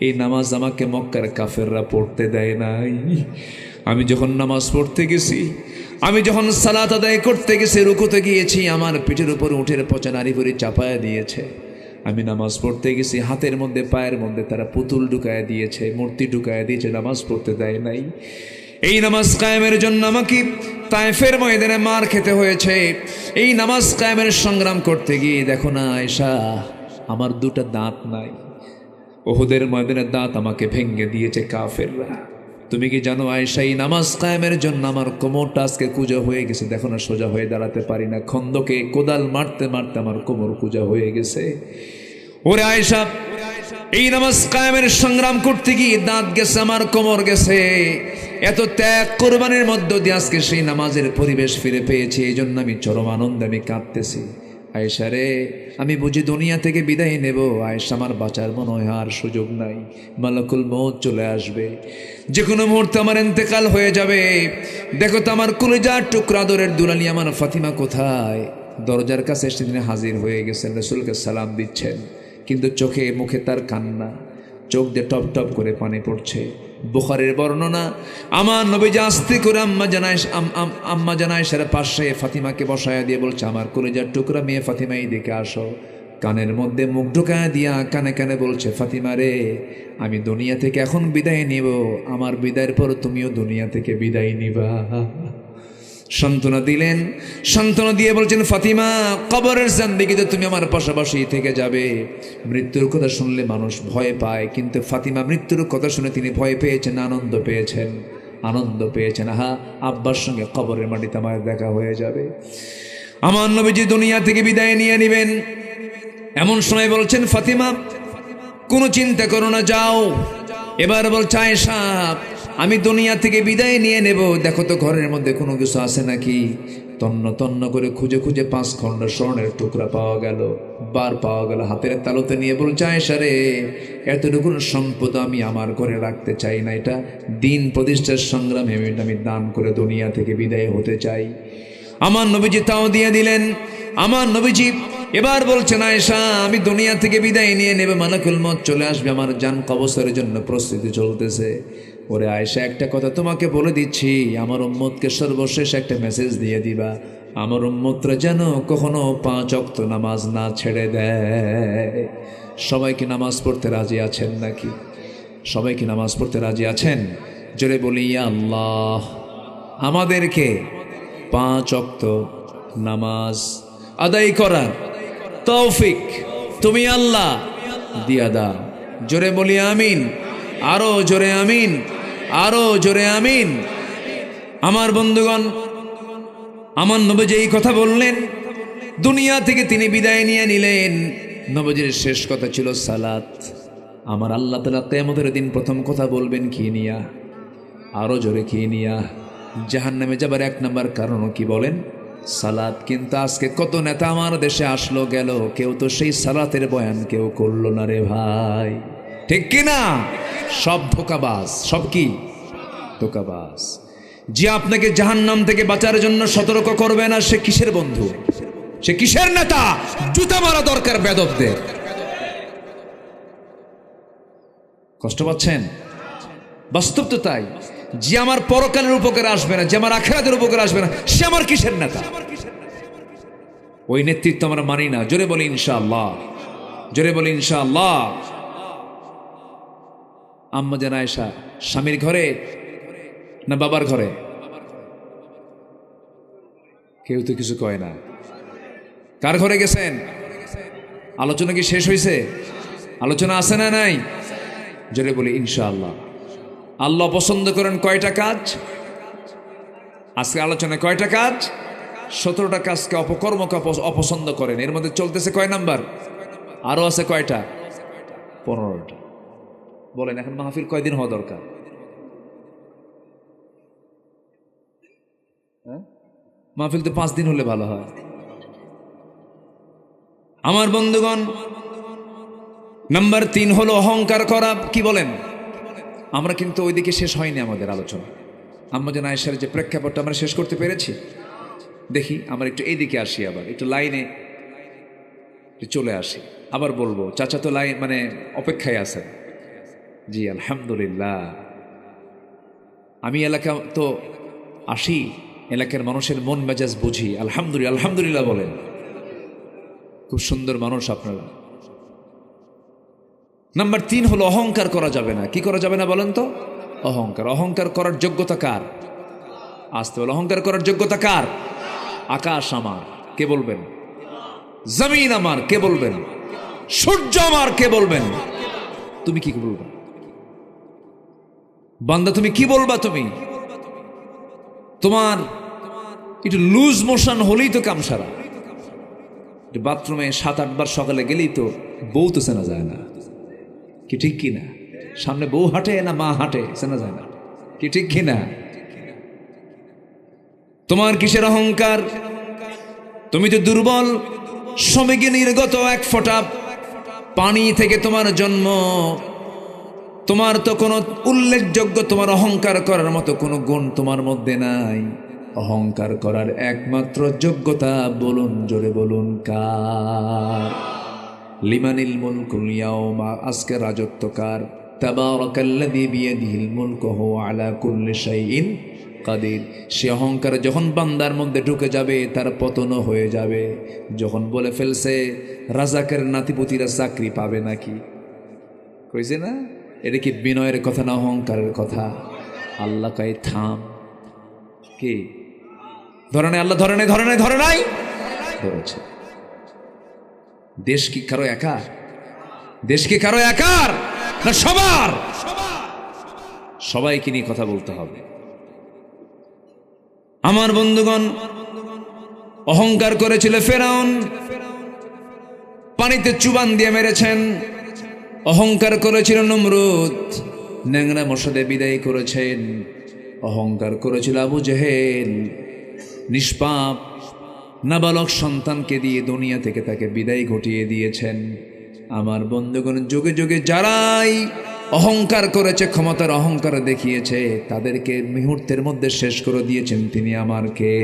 এই নামাজ আমাকে মক্কার কাফেররা পড়তে দেয় নাই। আমি যখন নামাজ পড়তে গেছি, আমি যখন সালাত আদায় করতে গেছি, রুকুতে গিয়েছি, আমার পিঠের উপর উঠের পচা নারী ভরি চাপায়া দিয়েছে। আমি নামাজ পড়তে গেছি, হাতের মধ্যে পায়ের মধ্যে তারা পুতুল ঢুকায় দিয়েছে, মূর্তি ঢুকায় দিয়েছে, নামাজ পড়তে দেয় নাই। এই নামাজ কায়েমের জন্য আমাকে তায়েফের ময়দানে মার খেতে হয়েছে। এই নামাজ কায়েমের সংগ্রাম করতে গিয়ে দেখো না আয়েশা, আমার দুটো দাঁত নাই। উহুদের ময়দানের দাঁত আমাকে ভেঙে দিয়েছে কাফেররা। তুমি কি জানো আয়েশা, এই নামাজ কায়েমের জন্য আমার কোমরটা আজকে কুঁজা হয়ে গেছে। দেখো না, সোজা হয়ে দাঁড়াতে পারি না। খন্দকে কোদাল মারতে মারতে আমার কোমর কুঁজা হয়ে গেছে। ওরে আয়েশা, এই নামাজ কায়েমের সংগ্রাম করতে গিয়ে দাঁত গেছে, আমার কোমর গেছে। এত ত্যাগ কোরবানির মধ্য দিয়ে আজকে সেই নামাজের পরিবেশ ফিরে পেয়েছি। এই জন্য আমি চরম আনন্দে আমি কাঁদতেছি। আয়েশা রে, আমি বুঝি দুনিয়া থেকে বিদায় নেব। আয়েশা, আমার বাঁচার মনে হয় আর সুযোগ নাই। মালাকুল মউত চলে আসবে, যে কোনো মুহূর্তে আমার ইন্তেকাল হয়ে যাবে। দেখো তো আমার কলিজার টুকরা দরের দুলালি আমার ফাতিমা কোথায়? দরজার কাছে এসে তিনি হাজির হয়ে গেছেন, রাসূলকে সালাম দিচ্ছেন, কিন্তু চোখে মুখে তার কান্না, চোখ দিয়ে টপ টপ করে পানি পড়ছে। বুখারীর বর্ণনা, আমার নবীজি আস্তে করে আম্মা জানায়েশার পাশে ফাতিমাকে বসায়া দিয়ে বলছে, আমার কলিজার টুকরা মেয়ে ফাতিমা, এই দিকে আসো। কানের মধ্যে মুখ ঢুকায়া দিয়া কানে কানে বলছে, ফাতিমা রে, আমি দুনিয়া থেকে এখন বিদায় নিব, আমার বিদায়ের পর তুমিও দুনিয়া থেকে বিদায় নিবা। সান্ত্বনা দিলেন। সান্ত্বনা দিয়ে বলছেন, ফাতিমা, কবরের জিন্দেগিতে তুমি আমার পাশাপাশি থেকে যাবে। মৃত্যুর কথা শুনলে মানুষ ভয় পায়, কিন্তু ফাতিমা মৃত্যুর কথা শুনে তিনি ভয় পেয়েছেন, আনন্দ পেয়েছেন। আনন্দ পেয়েছেন, আহা, আব্বার সঙ্গে কবরের মাটিতে আমার দেখা হয়ে যাবে। আমার নবীজি দুনিয়া থেকে বিদায় নিয়ে নেবেন। এমন সময় বলছেন, ফাতিমা, কোনো চিন্তা করো না, যাও। এবার বলছে, আয়েশা, আমি দুনিয়া থেকে বিদায় নিয়ে নেব, দেখো তো ঘরের মধ্যে কোনো কিছু আছে নাকি। তন্ন তন্ন করে খুঁজে খুঁজে 5 খণ্ড স্বর্ণের টুকরা পাওয়া গেল, বার পাওয়া গেল। হাতের তালুতে নিয়ে বলছে, আয়েশা রে, এতটুকু সম্পদ আমি আমার ঘরে রাখতে চাই না, এটা দিন প্রতিষ্ঠার সংগ্রামে আমি দান করে দুনিয়া থেকে বিদায় হতে চাই। আমার নবীজি তাও দিয়ে দিলেন। আমার নবীজি এবার বলছেন, আয়েশা, আমি দুনিয়া থেকে বিদায় নিয়ে নেবে, মালাকুল মউত চলে আসবে, আমার জান কবজের জন্য প্রস্তুতি চলতেছে। ওরে আয়েশা, একটা কথা তোমাকে বলে দিচ্ছি, আমার উম্মতকে সর্বশেষ একটা মেসেজ দিয়ে দিবা, আমার উম্মতরা যেন কখনো 5 ওয়াক্ত নামাজ না ছেড়ে দেয়। সবাই কি নামাজ পড়তে রাজি আছেন নাকি? সবাই কি নামাজ পড়তে রাজি আছেন? জোরে বলি, ইয়া আল্লাহ, আমাদেরকে 5 ওয়াক্ত নামাজ আদায় করার তৌফিক তুমি আল্লাহ দিয়া দাও। জোরে বলি আমিন, আরো জোরে আমিন, আরো জোরে আমিন। আমার বন্ধুগণ, আমার নবী যে এই কথা বললেন, দুনিয়া থেকে তিনি বিদায় নিয়ে নিলেন। নবীজির শেষ কথা ছিল সালাত। আমার আল্লাহ তাআলা কিয়ামতের দিন প্রথম কথা বলবেন কি নিয়া? আরো জোরে কি নিয়া? জাহান্নামে যাবার এক নাম্বার কারণ কি বলেন? সালাত। কিন্তু আজকে কত নেতা আমার দেশে আসলো গেল, কেউ তো সেই সালাতের বয়ান কেউ করলো না রে ভাই, ঠিক কি না? সব ধোঁকাবাজ, সব কি ধোঁকাবাজ। যে আপনাকে জাহান্নাম থেকে বাঁচার জন্য সতর্ক করবে না, সে কিসের বন্ধু, সে কিসের নেতা? জুতা মারা দরকার বেদবদের। কষ্ট পাচ্ছেন? বাস্তব তো তাই। যে আমার পরকালের উপকারে আসবে না, যে আমার আখিরাতের উপকারে আসবে না, সে আমার কিসের নেতা? ওই নেতৃত্ব আমরা মানি না। জোরে বলি ইনশাআল্লাহ, জোরে বলি ইনশাআল্লাহ। আম্মা জান আয়েশা স্বামীর ঘরে না বাবার ঘরে? কেউ তো কিছু কয় না। কার ঘরে গেছেন? আলোচনা কি শেষ হয়েছে? আলোচনা আছে না নাই? জোরে বলি ইনশাআল্লাহ। আল্লাহ পছন্দ করেন কয়টা কাজ? আজকে আলোচনায় কয়টা কাজ? 17টা কাজকে অপকর্মকে অপছন্দ করেন। এর মধ্যে চলতেছে কয় নাম্বার? আরো আছে কয়টা? 15টা। বলেন এখন মাহফিল কয়দিন হওয়া দরকার? মাহফিল তো 5 দিন হলে ভালো হয়। আমার বন্ধুগণ, নাম্বার 3 হলো অহংকার করা। কি বলেন? আমরা কিন্তু ওইদিকে শেষ হয়নি আমাদের আলোচনা। আম্মা জান আয়েশার যে প্রেক্ষাপটটা আমরা শেষ করতে পেরেছি, দেখি আমরা একটু এইদিকে আসি, আবার একটু লাইনে চলে আসি। আবার বলবো, চাচা তো লাইন মানে অপেক্ষায় আছেন। জি আলহামদুলিল্লাহ। আমি এলাকা তো আসি, এলাকার মানুষের মন মেজাজ বুঝি। আলহামদুলিল্লাহ, আলহামদুলিল্লাহ বলেন। খুব সুন্দর মানুষ আপনারা। নাম্বার 3 হলো অহংকার করা যাবে না। কি করা যাবে না বলেন তো? অহংকার। অহংকার করার যোগ্যতা কার? আসতে বলে অহংকার করার যোগ্যতা কার? আকাশ আমার, কে বলবেন? জমিন আমার, কে বলবেন? সূর্য আমার, কে বলবেন? তুমি কি বলবা বান্দা? তুমি কি বলবা? তুমি তোমার একটু লুজ মোশন হলেই তো কাম সারা। বাথরুমে 7-8 বার সকালে গেলেই তো বউ তো চেনা যায় না, কি ঠিক কি না? সামনে বউ হাঁটে না মা হাঁটে চেনা যায় না, কি ঠিক কি না? তোমার কিসের অহংকার? তুমি তো দুর্বল, শ্রমিকে নির্গত এক ফোঁটা পানি থেকে তোমার জন্ম। তোমার তো কোনো উল্লেখযোগ্য, তোমার অহংকার করার মতো কোনো গুণ তোমার মধ্যে নাই। অহংকার করার একমাত্র যোগ্যতা বলুন, জোরে বলুন, কার? লিমানিল মুলকুল ইয়াওমা, আজকে রাজত্ব কার? তাবারাকাল্লাযী বিয়াদিহিল মুলকু ওয়া আলা কুল্লি শাইইন কাদির। সে অহংকার যখন বান্দার মধ্যে ঢুকে যাবে, তার পতনও হয়ে যাবে। যখন বলে ফেলছে রাজাকের নাতিপুতিরা চাকরি পাবে নাকি, কইছে না? এটা কি বিনয়ের কথা না অহংকারের কথা? আল্লাহ কয় থাম। কি ধরে নাই? আল্লাহ ধরে নাই, ধরে নাই, ধরে নাই, ধরেছে। দেশ কি কারো একার? দেশ কি কারো একার না সবার? সবাইকে নিয়ে কথা বলতে হবে। আমার বন্ধুগণ, অহংকার করেছিল ফেরাউন, পানিতে চুবান দিয়ে মেরেছেন। অহংকার করেছিল নমরুদ, ন্যাংরা মশাদে বিদায় করেছেন। অহংকার করেছিল আবু জেহেল, নিষ্পাপ নাবালক সন্তানকে দিয়ে দুনিয়া থেকে তাকে বিদায় ঘটিয়ে দিয়েছেন। আমার বন্ধুগণ, যুগে যুগে যারাই অহংকার করেছে, ক্ষমতার অহংকার দেখিয়েছে, তাদেরকে মুহূর্তের মধ্যে শেষ করে দিয়েছেন তিনি আমার কে?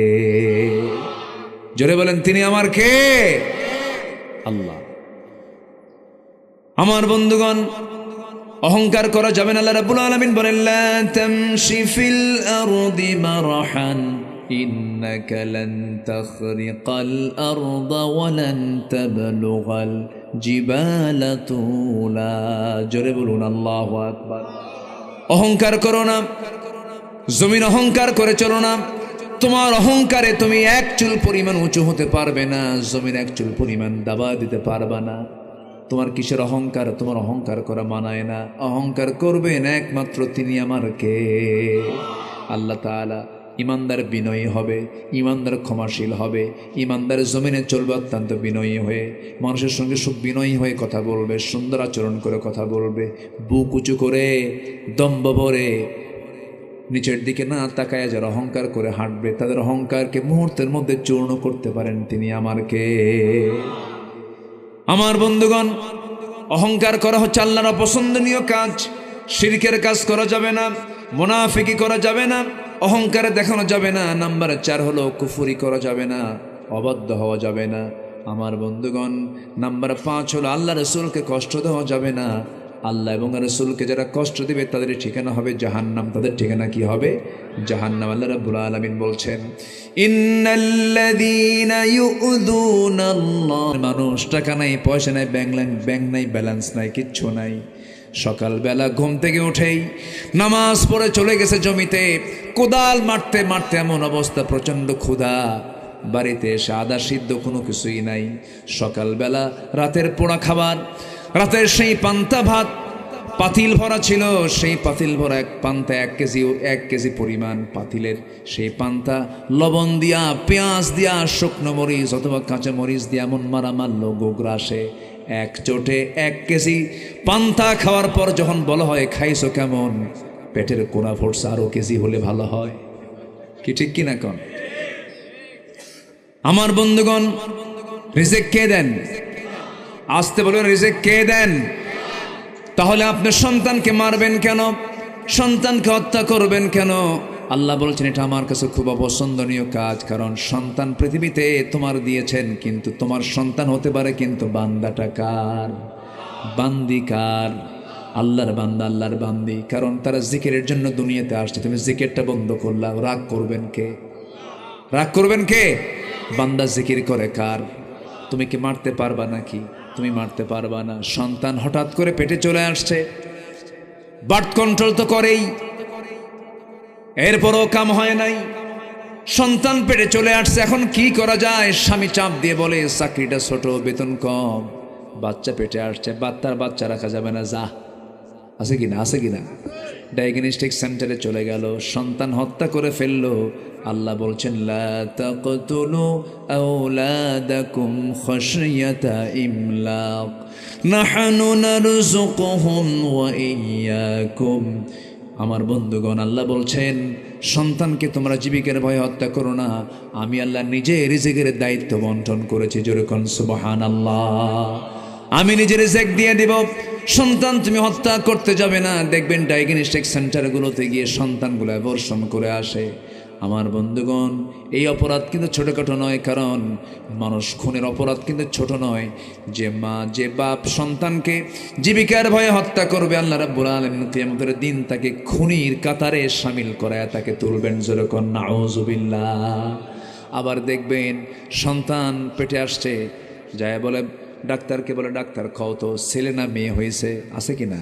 জোরে বলেন, তিনি আমার কে? আল্লাহ। আমার বন্ধুগণ, অহংকার করা যাবে না। আল্লাহ রাব্বুল আলামিন বলেন, লা তামশি ফিল আরদি মারহান ইন্নাকা লান তাখরিকাল আরদা ওয়া লান তাবলুগাল জিবালা তুলা। জোরে বলুন আল্লাহু আকবার। অহংকার করো না, জমিন অহংকার করে চলো না। তোমার অহংকারে তুমি এক চুল পরিমাণ উঁচু হতে পারবে না, জমিন এক চুল পরিমাণ দাবা দিতে পারবে না। তোমার কিসের অহংকার? তোমার অহংকার করা মানায় না। অহংকার করবেন একমাত্র তিনি আমার কে? আল্লাহ তাআলা ইমানদার বিনয়ী হবে, ইমানদার ক্ষমাশীল হবে, ইমানদার জমিনে চলবে অত্যন্ত বিনয়ী হয়ে, মানুষের সঙ্গে খুব বিনয়ী হয়ে কথা বলবে, সুন্দর আচরণ করে কথা বলবে, বুক উঁচু করে দম্ভ ভরে নিচের দিকে না তাকায় যারা অহংকার করে হাঁটবে, তাদের অহংকারকে মুহূর্তের মধ্যে চূর্ণ করতে পারেন তিনি আমার কে। আমার বন্ধুগণ, অহংকার করা হচ্ছে আল্লাহর অপছন্দনীয় কাজ। শিরকের কাজ করা যাবে না, মুনাফিকি করা যাবে না, অহংকারে দেখানো যাবে না। নাম্বার 4 হলো কুফরি করা যাবে না, অবাধ্য হওয়া যাবে না। আমার বন্ধুগণ, নাম্বার 5 হলো আল্লাহ রসুলকে কষ্ট দেওয়া যাবে না। আল্লাহ এবং রসুলকে যারা কষ্ট দিবে তাদের ঠিকানা হবে জাহান্নাম। তাদের ঠিকানা কি হবে? জাহান্নাম। আল্লাহ রাব্বুল আলামিন বলছেন, ইন্নাল্লাযীনা ইউযুনাল্লাহ, মানুষ টাকা নাই, পয়সা নাই, ব্যাংক নাই, ব্যালেন্স নাই, কিচ্ছু নাই। সকালবেলা ঘুম থেকে উঠেই নামাজ পড়ে চলে গেছে জমিতে, কোদাল মারতে মারতে এমন অবস্থা, প্রচণ্ড ক্ষুধা, বাড়িতে এসে আদা সিদ্ধ কোনো কিছুই নাই। সকালবেলা রাতের পোড়া খাবার, রাতের সেই পান্তা ভাত পাতিল ভরা ছিল, সেই পাতিল ভরা এক পান্তা 1 কেজি পরিমাণ পাতিলের সেই পান্তা লবণ দিয়া, পেঁয়াজ দিয়া, শুকনো মরিচ অথবা কাঁচা মরিচ দিয়া এমন মারা মারলো গোগ্রাসে। এক চোটে 1 কেজি পান্তা খাওয়ার পর যখন বলা হয় খাইছো কেমন, পেটের কোনা ফোর্স আরো কেজি হলে ভালো হয়। কি ঠিক কিনা কন? আমার বন্ধুগণ, রিজিক কে দেন? আসতে বলুন, রিজিক কে দেন? তাহলে আপনি সন্তানকে মারবেন কেন? সন্তানকে হত্যা করবেন কেন? আল্লাহ বলছেন এটা আমার কাছে খুব অপছন্দনীয় কাজ। কারণ সন্তান পৃথিবীতে তোমার দিয়েছেন, কিন্তু তোমার সন্তান হতে পারে কিন্তু বান্দাটা কার? বান্দি কার? আল্লাহর বান্দা, আল্লাহর বান্দি। কারণ তারা জিকিরের জন্য দুনিয়াতে আসছে, তুমি জিকিরটা বন্ধ করলা, রাগ করবেন কে? রাগ করবেন কে? বান্দা জিকির করে কার? তুমি কি মারতে পারবা নাকি? তুমি মারতে পারবা না। সন্তান হঠাৎ করে পেটে চলে আসছে, বার্থ কন্ট্রোল তো করেই, এরপরও কাম হয় নাই। সন্তান পেটে চলে আসছে, এখন কি করা যায়? স্বামী চাপ দিয়ে বলে চাকরিটা ছোট, বেতন কম, বাচ্চা পেটে আসছে, বাচ্চা রাখা যাবে না, যা। আছে কিনা? আছে কিনা? ডায়াগনস্টিক সেন্টারে চলে গেল, সন্তান হত্যা করে ফেললো। আল্লাহ বলছেন, লা তাকতুলু আওলাদাকুম খাশিয়াতা ইমলাক নাহনু নারযুকুহুম ওয়া ইয়্যাকুম। আমার বন্ধুগণ, আল্লাহ বলছেন সন্তানকে তোমরা জীবিকার ভয়ে হত্যা করো না, আমি আল্লাহ নিজে রিজিকের দায়িত্ব বন্টন করেছি। জোরে কোন সুবহানাল্লাহ। আমি নিজে রিজিক দিয়ে দিব, সন্তান তুমি হত্যা করতে যাবে না। দেখবেন ডায়াগনস্টিক সেন্টারগুলোতে গিয়ে সন্তানগুলো অ্যাবর্শন করে আসে। আমার বন্ধুগণ, এই অপরাধ কিন্তু ছোটোখাটো নয়, কারণ মানুষ খুনের অপরাধ কিন্তু ছোট নয়। যে মা, যে বাপ সন্তানকে জীবিকার ভয়ে হত্যা করবে, আল্লাহ রাব্বুল আলামিন কিয়ামতের দিন তাকে খুনির কাতারে শামিল করায় তাকে তুলবেন। জোরে কোন নাউযুবিল্লাহ। আবার দেখবেন সন্তান পেটে আসছে, যায় বলে ডাক্তারকে, বলে ডাক্তার কও তো ছেলে না মেয়ে হয়েছে। আছে কি না?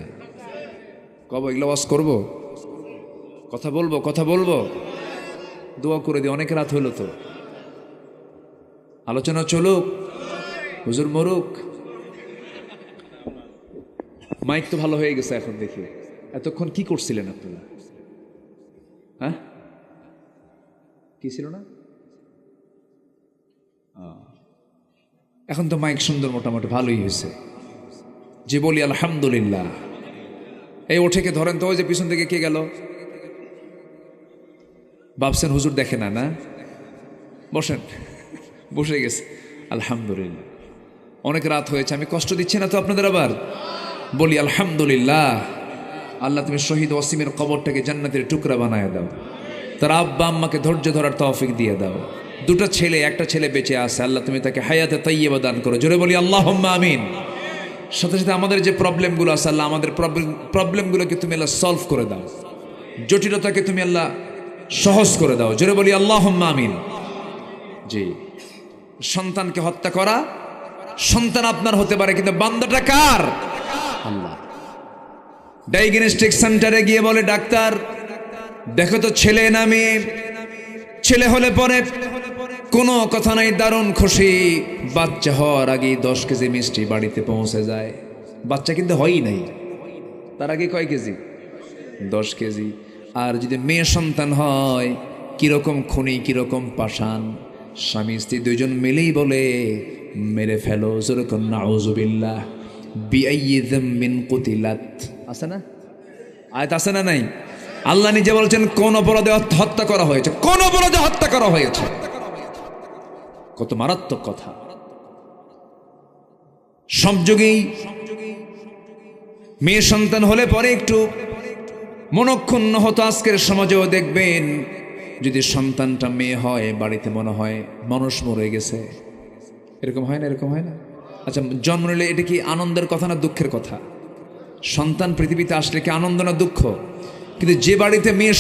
কব এগুলো ওয়াজ করবো, কথা বলবো, কথা বলবো, দোয়া করে দিই। অনেক রাত হলো তো, আলোচনা চলুক, হুজুর মরুক। মাইক তো ভালো হয়ে গেছে এখন দেখি। এতক্ষণ কি করছিলেন আপনারা? হ্যাঁ, কি ছিল না? এখন তো মাইক সুন্দর, মোটামুটি ভালোই হয়েছে। যে বলি আলহামদুলিল্লাহ। এই ওঠেকে ধরেন তো, ওই যে পিছন থেকে কে গেল? ভাবছেন হুজুর দেখে না? না, বসেন। বসে গেছে, আলহামদুলিল্লাহ। অনেক রাত হয়েছে, আমি কষ্ট দিচ্ছি না তো আপনাদের? আবার বলি আলহামদুলিল্লাহ। আল্লাহ তুমি শহীদ ওয়াসিমের কবরটাকে জান্নাতের টুকরা বানায় দাও, তার আব্বা আম্মাকে ধৈর্য ধরার তৌফিক দিয়ে দাও। 2টা ছেলে, একটা ছেলে বেঁচে আছে, আল্লাহ তুমি তাকে হায়াতে তাইয়্যিবা দান করো। জোরে বলি আল্লাহুম্মা আমিন। সাথে সাথে আমাদের যে প্রবলেমগুলো আছে, আল্লাহ আমাদের প্রবলেমগুলোকে তুমি আল্লাহ সলভ করে দাও, জটিলতাকে তুমি আল্লাহ সহজ করে দাও। জোরে বলি আল্লাহুম্মা আমিন। জি, সন্তানকে হত্যা করা, সন্তান আপনার হতে পারে, কিন্তু বান্দাটা কার? আল্লাহ। ডায়াগনস্টিক সেন্টারে গিয়ে বলে ডাক্তার দেখো তো ছেলে না মেয়ে। ছেলে হলে পরে কোনো কথা নাই, দারুণ খুশি। বাচ্চা হওয়ার আগে 10 কেজি মিষ্টি বাড়িতে পৌঁছে যায়। বাচ্চা কিন্তু হয়ই নাই, তার আগে কয় কেজি? 10 কেজি। আর যদি মেয়ে সন্তান হয়, কিরকম খুনি কিরকম পাষাণ, স্বামী স্ত্রী দুইজন মিলেই বলে মেরে ফেলো, যেরকম নাউজুবিল্লাহ বিআইয়ি যামবিন কুতিলাত। আছে না আয়াত, আছে না নাই? আল্লাহ নিজে বলছেন কোন অপরাধে হত্যা করা হয়েছে, কোন অপরাধে হত্যা করা হয়েছে। কত মারাত্মক কথা। সব যুগেই মেয়ে সন্তান হলে পরে একটু মনক্ষুণ্ণ হতো, আজকের সমাজেও দেখবেন যদি সন্তানটা মেয়ে হয় বাড়িতে মনে হয় মানুষ মরে গেছে। এরকম হয় না? এরকম হয় না? আচ্ছা, জন্ম নিলে এটা কি আনন্দের কথা না দুঃখের কথা? সন্তান পৃথিবীতে আসলে কি আনন্দ না দুঃখ? কিন্তু যে বাড়িতে মেয়ে